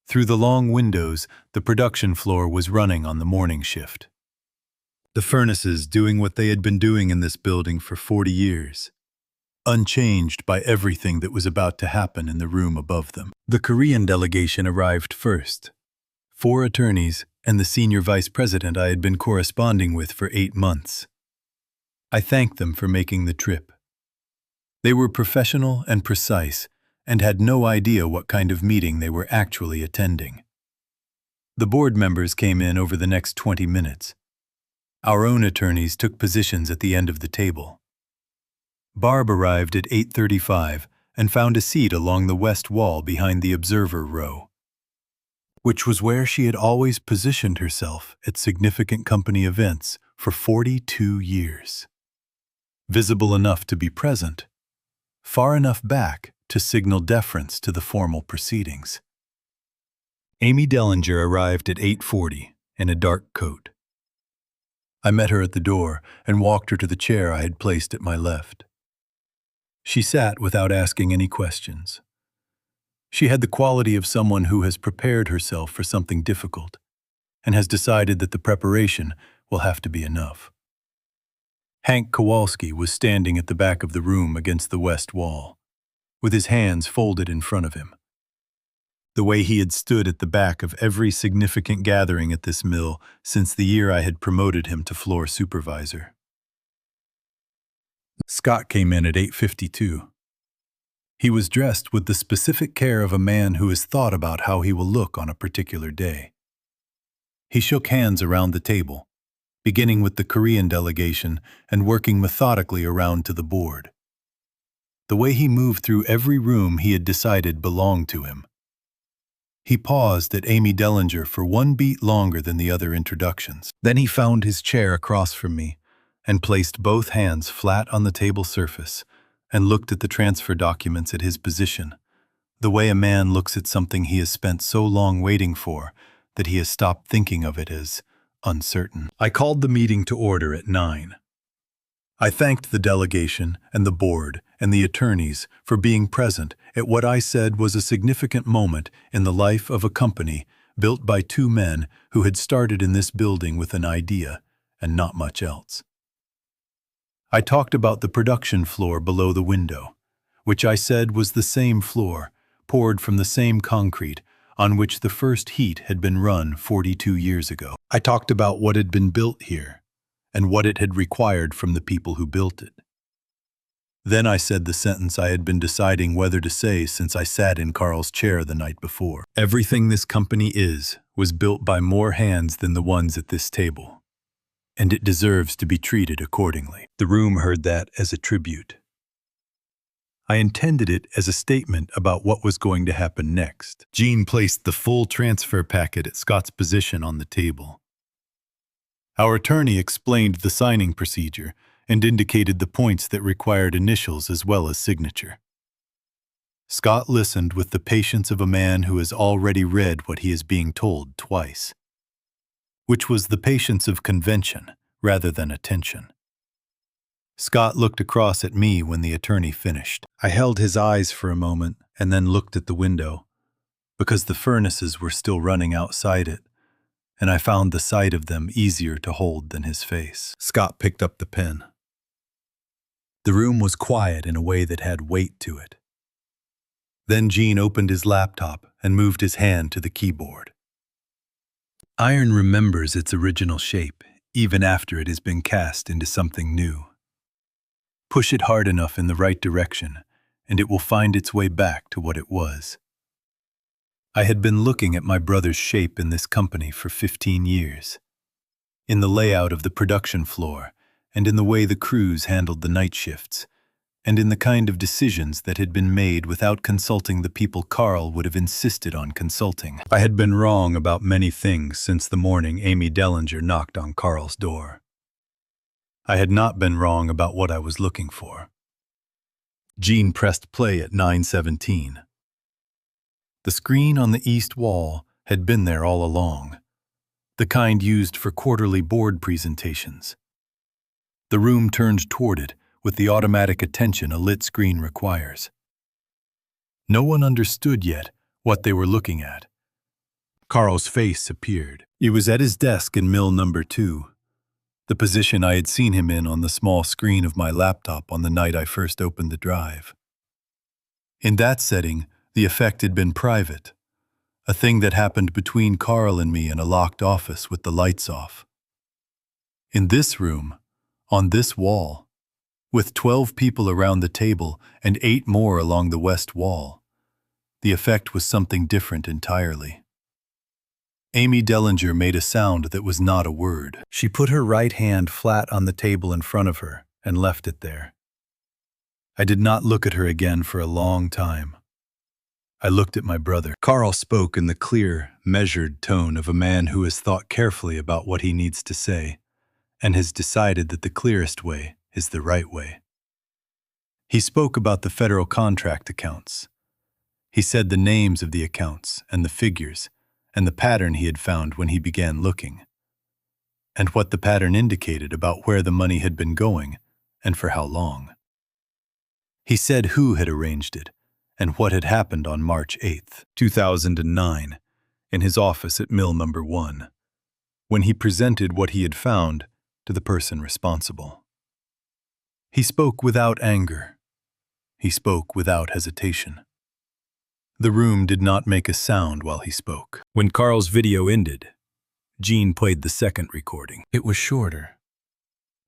S1: Through the long windows, the production floor was running on the morning shift. The furnaces doing what they had been doing in this building for 40 years, unchanged by everything that was about to happen in the room above them. The Korean delegation arrived first. 4 attorneys and the senior vice president I had been corresponding with for 8 months. I thanked them for making the trip. They were professional and precise and had no idea what kind of meeting they were actually attending. The board members came in over the next 20 minutes. Our own attorneys took positions at the end of the table. Barb arrived at 8:35 and found a seat along the west wall behind the observer row, which was where she had always positioned herself at significant company events for 42 years. Visible enough to be present, far enough back to signal deference to the formal proceedings. Amy Dellinger arrived at 8:40 in a dark coat. I met her at the door and walked her to the chair I had placed at my left. She sat without asking any questions. She had the quality of someone who has prepared herself for something difficult and has decided that the preparation will have to be enough. Hank Kowalski was standing at the back of the room against the west wall, with his hands folded in front of him. The way he had stood at the back of every significant gathering at this mill since the year I had promoted him to floor supervisor. Scott came in at 8:52. He was dressed with the specific care of a man who has thought about how he will look on a particular day. He shook hands around the table, beginning with the Korean delegation and working methodically around to the board. The way he moved through every room he had decided belonged to him. He paused at Amy Dellinger for 1 beat longer than the other introductions. Then he found his chair across from me and placed both hands flat on the table surface and looked at the transfer documents at his position, the way a man looks at something he has spent so long waiting for that he has stopped thinking of it as uncertain. I called the meeting to order at 9. I thanked the delegation and the board and the attorneys for being present at what I said was a significant moment in the life of a company built by 2 men who had started in this building with an idea and not much else. I talked about the production floor below the window, which I said was the same floor, poured from the same concrete, on which the first heat had been run 42 years ago. I talked about what had been built here, and what it had required from the people who built it. Then I said the sentence I had been deciding whether to say since I sat in Carl's chair the night before. Everything this company was built by more hands than the ones at this table, and it deserves to be treated accordingly. The room heard that as a tribute. I intended it as a statement about what was going to happen next. Jean placed the full transfer packet at Scott's position on the table. Our attorney explained the signing procedure and indicated the points that required initials as well as signature. Scott listened with the patience of a man who has already read what he is being told twice, which was the patience of convention rather than attention. Scott looked across at me when the attorney finished. I held his eyes for a moment and then looked at the window, because the furnaces were still running outside it, and I found the sight of them easier to hold than his face. Scott picked up the pen. The room was quiet in a way that had weight to it. Then Gene opened his laptop and moved his hand to the keyboard. Iron remembers its original shape, even after it has been cast into something new. Push it hard enough in the right direction, and it will find its way back to what it was. I had been looking at my brother's shape in this company for 15 years. In the layout of the production floor, and in the way the crews handled the night shifts, and in the kind of decisions that had been made without consulting the people Carl would have insisted on consulting. I had been wrong about many things since the morning Amy Dellinger knocked on Carl's door. I had not been wrong about what I was looking for. Jean pressed play at 9:17. The screen on the east wall had been there all along, the kind used for quarterly board presentations. The room turned toward it with the automatic attention a lit screen requires. No one understood yet what they were looking at. Carl's face appeared. He was at his desk in mill number 2, the position I had seen him in on the small screen of my laptop on the night I first opened the drive. In that setting, the effect had been private, a thing that happened between Carl and me in a locked office with the lights off. In this room, on this wall, with 12 people around the table and 8 more along the west wall, the effect was something different entirely. Amy Dellinger made a sound that was not a word. She put her right hand flat on the table in front of her and left it there. I did not look at her again for a long time. I looked at my brother. Carl spoke in the clear, measured tone of a man who has thought carefully about what he needs to say and has decided that the clearest way is the right way. He spoke about the federal contract accounts. He said the names of the accounts and the figures and the pattern he had found when he began looking, and what the pattern indicated about where the money had been going and for how long. He said who had arranged it and what had happened on March 8th, 2009, in his office at Mill Number 1, when he presented what he had found to the person responsible. He spoke without anger. He spoke without hesitation. The room did not make a sound while he spoke. When Carl's video ended, Jean played the second recording. It was shorter.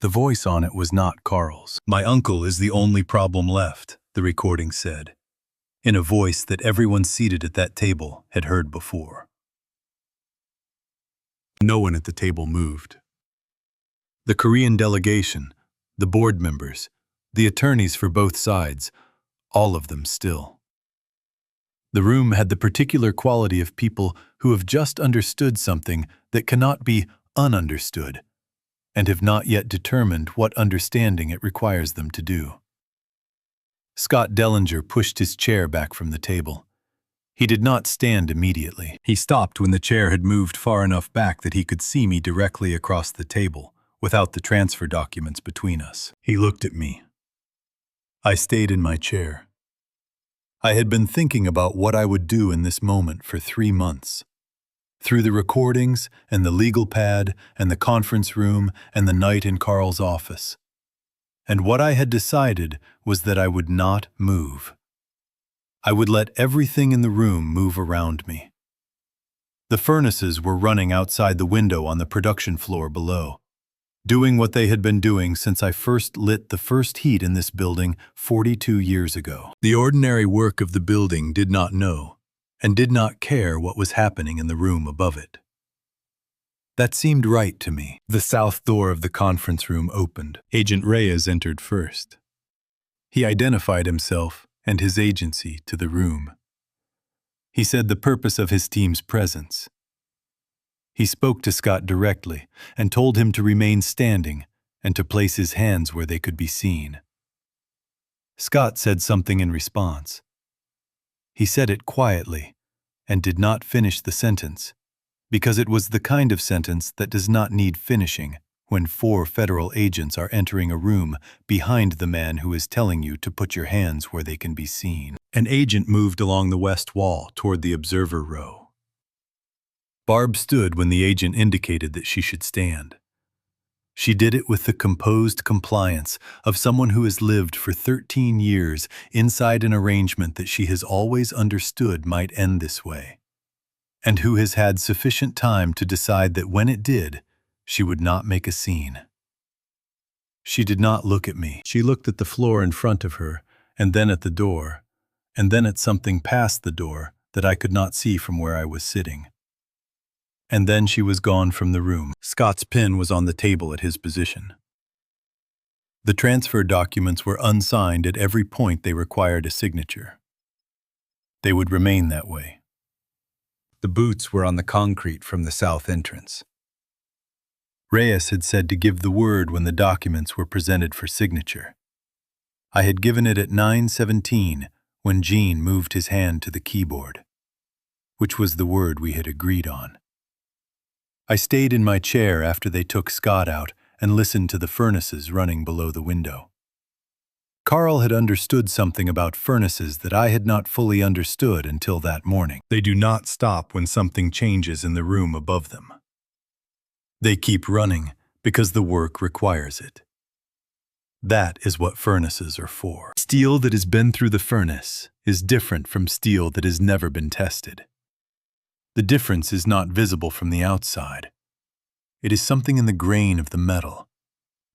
S1: The voice on it was not Carl's. "My uncle is the only problem left," the recording said, in a voice that everyone seated at that table had heard before. No one at the table moved. The Korean delegation, the board members, the attorneys for both sides, all of them still. The room had the particular quality of people who have just understood something that cannot be ununderstood, and have not yet determined what understanding it requires them to do. Scott Dellinger pushed his chair back from the table. He did not stand immediately. He stopped when the chair had moved far enough back that he could see me directly across the table, without the transfer documents between us. He looked at me. I stayed in my chair. I had been thinking about what I would do in this moment for 3 months. Through the recordings and the legal pad and the conference room and the night in Carl's office. And what I had decided was that I would not move. I would let everything in the room move around me. The furnaces were running outside the window on the production floor below, doing what they had been doing since I first lit the first heat in this building 42 years ago. The ordinary work of the building did not know and did not care what was happening in the room above it. That seemed right to me. The south door of the conference room opened. Agent Reyes entered first. He identified himself and his agency to the room. He said the purpose of his team's presence. He spoke to Scott directly and told him to remain standing and to place his hands where they could be seen. Scott said something in response. He said it quietly and did not finish the sentence, because it was the kind of sentence that does not need finishing when 4 federal agents are entering a room behind the man who is telling you to put your hands where they can be seen. An agent moved along the west wall toward the observer row. Barb stood when the agent indicated that she should stand. She did it with the composed compliance of someone who has lived for 13 years inside an arrangement that she has always understood might end this way, and who has had sufficient time to decide that when it did, she would not make a scene. She did not look at me. She looked at the floor in front of her and then at the door, and then at something past the door that I could not see from where I was sitting. And then she was gone from the room. Scott's pen was on the table at his position. The transfer documents were unsigned at every point they required a signature. They would remain that way. The boots were on the concrete from the south entrance. Reyes had said to give the word when the documents were presented for signature. I had given it at 9:17 when Gene moved his hand to the keyboard, which was the word we had agreed on. I stayed in my chair after they took Scott out and listened to the furnaces running below the window. Carl had understood something about furnaces that I had not fully understood until that morning. They do not stop when something changes in the room above them. They keep running because the work requires it. That is what furnaces are for. Steel that has been through the furnace is different from steel that has never been tested. The difference is not visible from the outside. It is something in the grain of the metal,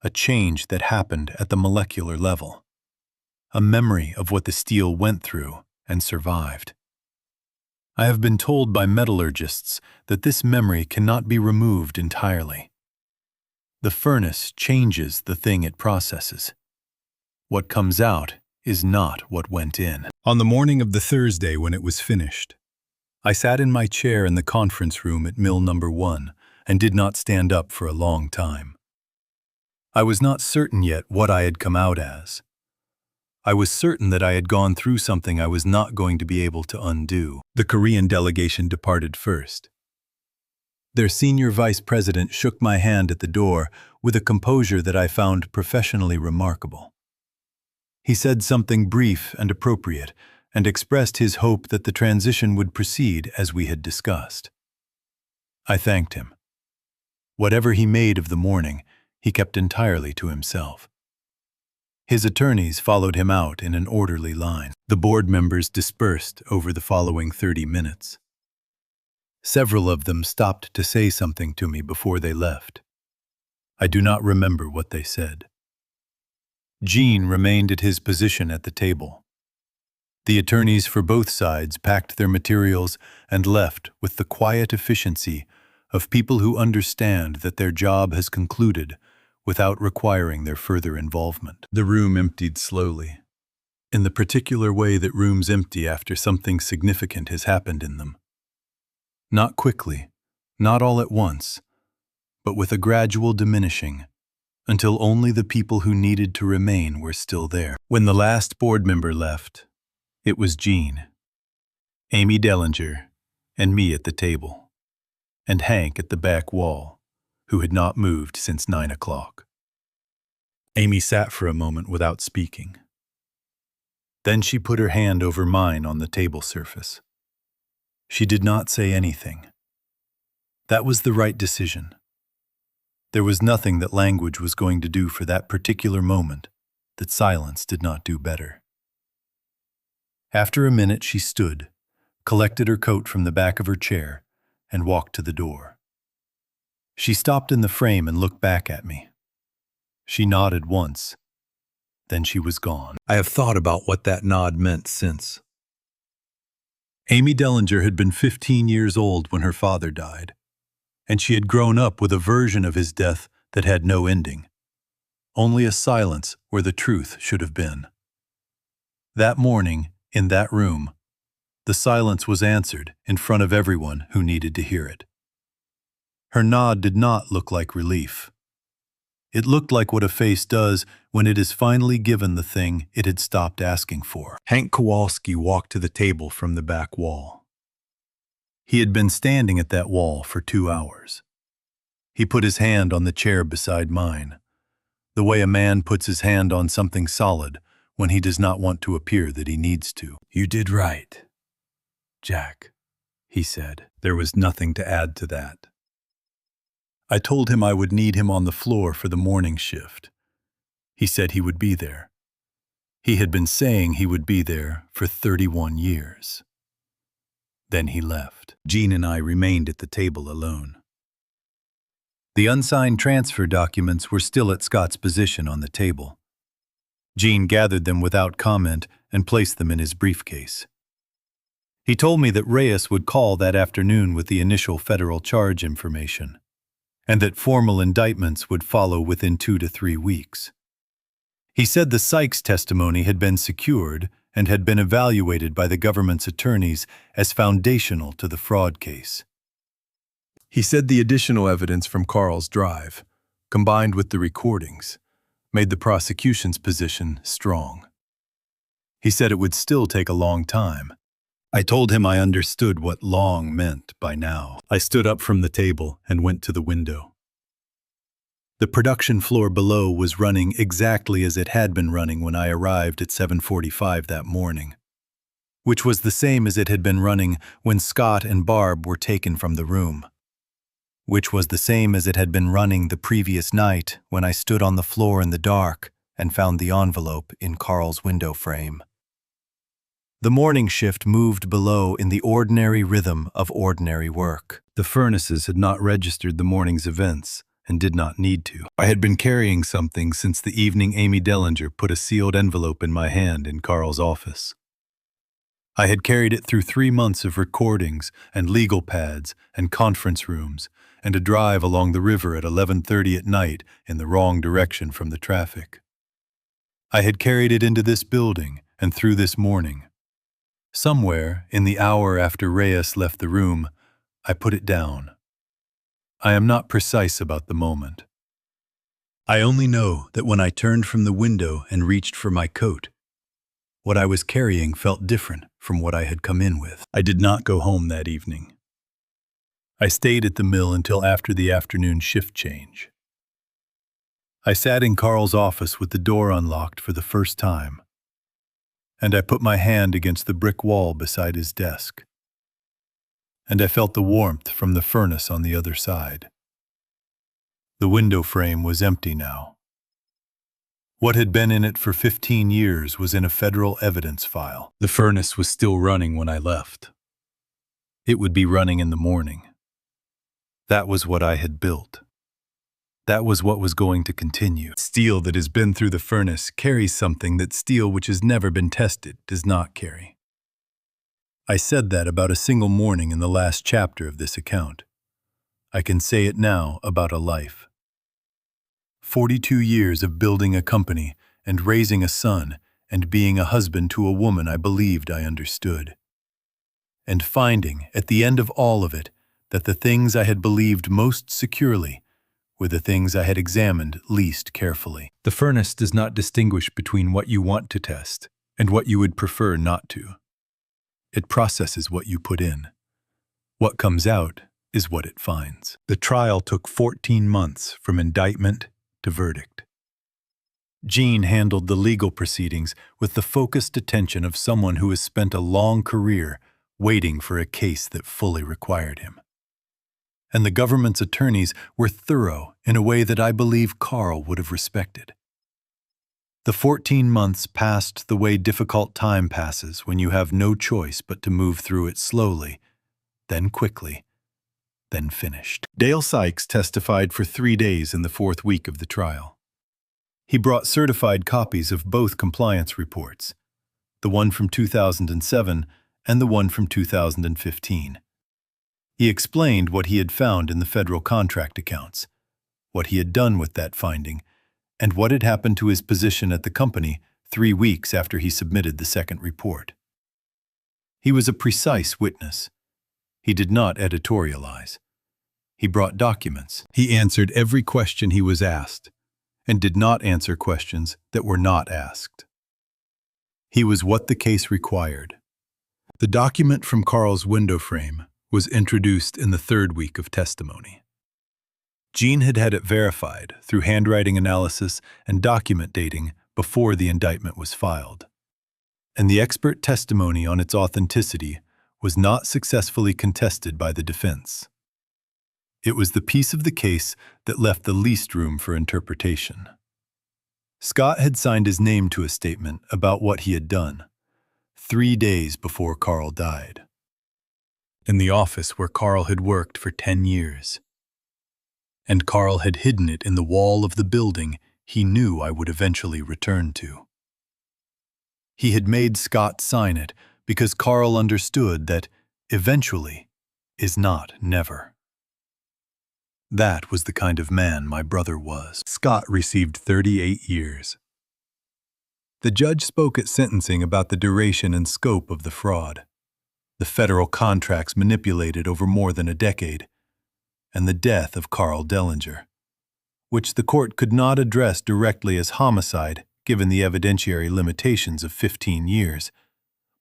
S1: a change that happened at the molecular level, a memory of what the steel went through and survived. I have been told by metallurgists that this memory cannot be removed entirely. The furnace changes the thing it processes. What comes out is not what went in. On the morning of the Thursday when it was finished, I sat in my chair in the conference room at Mill Number 1 and did not stand up for a long time. I was not certain yet what I had come out as. I was certain that I had gone through something I was not going to be able to undo. The Korean delegation departed first. Their senior vice president shook my hand at the door with a composure that I found professionally remarkable. He said something brief and appropriate and expressed his hope that the transition would proceed as we had discussed. I thanked him. Whatever he made of the morning, he kept entirely to himself. His attorneys followed him out in an orderly line. The board members dispersed over the following 30 minutes. Several of them stopped to say something to me before they left. I do not remember what they said. Gene remained at his position at the table. The attorneys for both sides packed their materials and left with the quiet efficiency of people who understand that their job has concluded without requiring their further involvement. The room emptied slowly, in the particular way that rooms empty after something significant has happened in them. Not quickly, not all at once, but with a gradual diminishing, until only the people who needed to remain were still there. When the last board member left, it was Gene, Amy Dellinger, and me at the table, and Hank at the back wall, who had not moved since 9 o'clock. Amy sat for a moment without speaking. Then she put her hand over mine on the table surface. She did not say anything. That was the right decision. There was nothing that language was going to do for that particular moment that silence did not do better. After a minute she stood, collected her coat from the back of her chair, and walked to the door. She stopped in the frame and looked back at me. She nodded once. Then she was gone. I have thought about what that nod meant since. Amy Dellinger had been 15 years old when her father died, and she had grown up with a version of his death that had no ending, only a silence where the truth should have been. That morning, in that room, the silence was answered in front of everyone who needed to hear it. Her nod did not look like relief. It looked like what a face does when it is finally given the thing it had stopped asking for. Hank Kowalski walked to the table from the back wall. He had been standing at that wall for 2 hours. He put his hand on the chair beside mine, the way a man puts his hand on something solid when he does not want to appear that he needs to. "You did right, Jack," he said. There was nothing to add to that. I told him I would need him on the floor for the morning shift. He said he would be there. He had been saying he would be there for 31 years. Then he left. Gene and I remained at the table alone. The unsigned transfer documents were still at Scott's position on the table. Gene gathered them without comment and placed them in his briefcase. He told me that Reyes would call that afternoon with the initial federal charge information, and that formal indictments would follow within 2 to 3 weeks. He said the Sykes testimony had been secured and had been evaluated by the government's attorneys as foundational to the fraud case. He said the additional evidence from Carl's drive, combined with the recordings, made the prosecution's position strong. He said it would still take a long time. I told him I understood what long meant by now. I stood up from the table and went to the window. The production floor below was running exactly as it had been running when I arrived at 7:45 that morning, which was the same as it had been running when Scott and Barb were taken from the room, which was the same as it had been running the previous night when I stood on the floor in the dark and found the envelope in Carl's window frame. The morning shift moved below in the ordinary rhythm of ordinary work. The furnaces had not registered the morning's events and did not need to. I had been carrying something since the evening Amy Dellinger put a sealed envelope in my hand in Carl's office. I had carried it through 3 months of recordings and legal pads and conference rooms and a drive along the river at 11:30 at night in the wrong direction from the traffic. I had carried it into this building and through this morning. Somewhere, in the hour after Reyes left the room, I put it down. I am not precise about the moment. I only know that when I turned from the window and reached for my coat, what I was carrying felt different from what I had come in with. I did not go home that evening. I stayed at the mill until after the afternoon shift change. I sat in Carl's office with the door unlocked for the first time, and I put my hand against the brick wall beside his desk, and I felt the warmth from the furnace on the other side. The window frame was empty now. What had been in it for 15 years was in a federal evidence file. The furnace was still running when I left. It would be running in the morning. That was what I had built. That was what was going to continue. Steel that has been through the furnace carries something that steel which has never been tested does not carry. I said that about a single morning in the last chapter of this account. I can say it now about a life. 42 years of building a company and raising a son and being a husband to a woman I believed I understood. And finding, at the end of all of it, that the things I had believed most securely were the things I had examined least carefully. The furnace does not distinguish between what you want to test and what you would prefer not to. It processes what you put in. What comes out is what it finds. The trial took 14 months from indictment to verdict. Gene handled the legal proceedings with the focused attention of someone who has spent a long career waiting for a case that fully required him. And the government's attorneys were thorough in a way that I believe Carl would have respected. The 14 months passed the way difficult time passes when you have no choice but to move through it slowly, then quickly, then finished. Dale Sykes testified for 3 days in the 4th week of the trial. He brought certified copies of both compliance reports, the one from 2007 and the one from 2015. He explained what he had found in the federal contract accounts, what he had done with that finding, and what had happened to his position at the company 3 weeks after he submitted the second report. He was a precise witness. He did not editorialize. He brought documents. He answered every question he was asked, and did not answer questions that were not asked. He was what the case required. The document from Carl's window frame was introduced in the 3rd week of testimony. Gene had had it verified through handwriting analysis and document dating before the indictment was filed, and the expert testimony on its authenticity was not successfully contested by the defense. It was the piece of the case that left the least room for interpretation. Scott had signed his name to a statement about what he had done 3 days before Carl died, in the office where Carl had worked for 10 years. And Carl had hidden it in the wall of the building he knew I would eventually return to. He had made Scott sign it because Carl understood that eventually is not never. That was the kind of man my brother was. Scott received 38 years. The judge spoke at sentencing about the duration and scope of the fraud, the federal contracts manipulated over more than a decade, and the death of Carl Dellinger, which the court could not address directly as homicide given the evidentiary limitations of 15 years,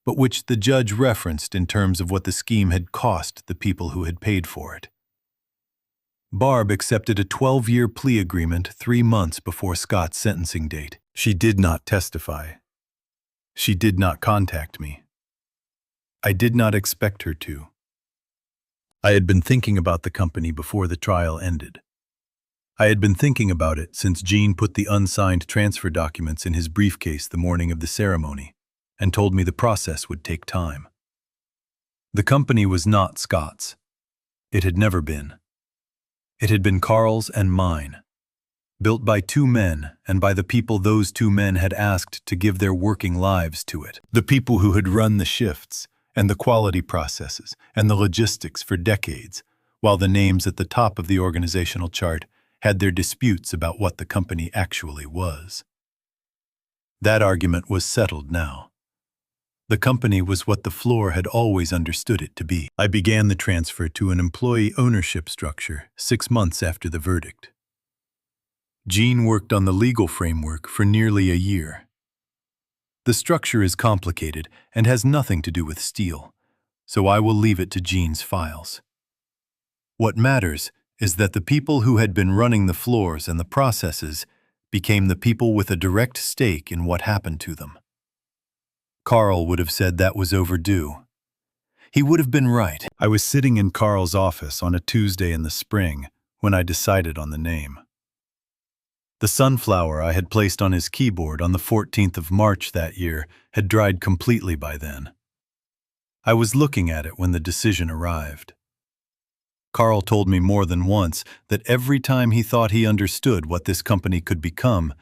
S1: but which the judge referenced in terms of what the scheme had cost the people who had paid for it. Barb accepted a 12-year plea agreement 3 months before Scott's sentencing date. She did not testify. She did not contact me. I did not expect her to. I had been thinking about the company before the trial ended. I had been thinking about it since Gene put the unsigned transfer documents in his briefcase the morning of the ceremony and told me the process would take time. The company was not Scott's. It had never been. It had been Carl's and mine, built by 2 men and by the people those 2 men had asked to give their working lives to it, the people who had run the shifts and the quality processes and the logistics for decades, while the names at the top of the organizational chart had their disputes about what the company actually was. That argument was settled now. The company was what the floor had always understood it to be. I began the transfer to an employee ownership structure 6 months after the verdict. Gene worked on the legal framework for nearly a year. The structure is complicated and has nothing to do with steel, so I will leave it to Gene's files. What matters is that the people who had been running the floors and the processes became the people with a direct stake in what happened to them. Carl would have said that was overdue. He would have been right. I was sitting in Carl's office on a Tuesday in the spring when I decided on the name. The sunflower I had placed on his keyboard on the 14th of March that year had dried completely by then. I was looking at it when the decision arrived. Carl told me more than once that every time he thought he understood what this company could become,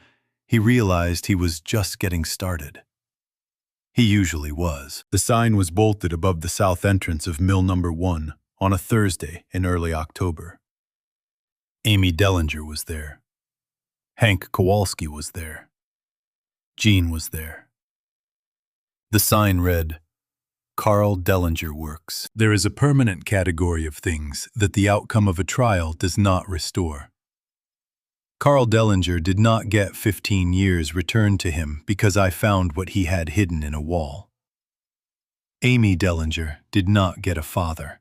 S1: he realized he was just getting started. He usually was. The sign was bolted above the south entrance of Mill Number 1 on a Thursday in early October. Amy Dellinger was there. Hank Kowalski was there. Gene was there. The sign read, Carl Dellinger Works. There is a permanent category of things that the outcome of a trial does not restore. Carl Dellinger did not get 15 years returned to him because I found what he had hidden in a wall. Amy Dellinger did not get a father.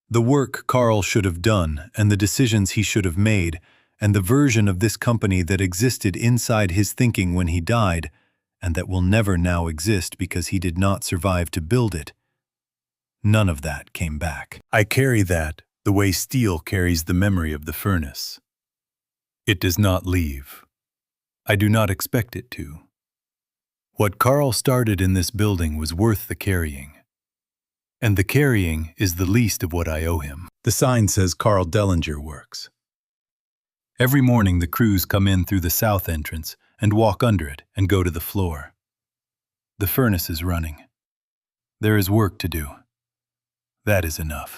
S1: The work Carl should have done and the decisions he should have made and the version of this company that existed inside his thinking when he died and that will never now exist because he did not survive to build it, none of that came back. I carry that the way steel carries the memory of the furnace. It does not leave. I do not expect it to. What Carl started in this building was worth the carrying. And the carrying is the least of what I owe him. The sign says Carl Dellinger Works. Every morning the crews come in through the south entrance and walk under it and go to the floor. The furnace is running. There is work to do. That is enough.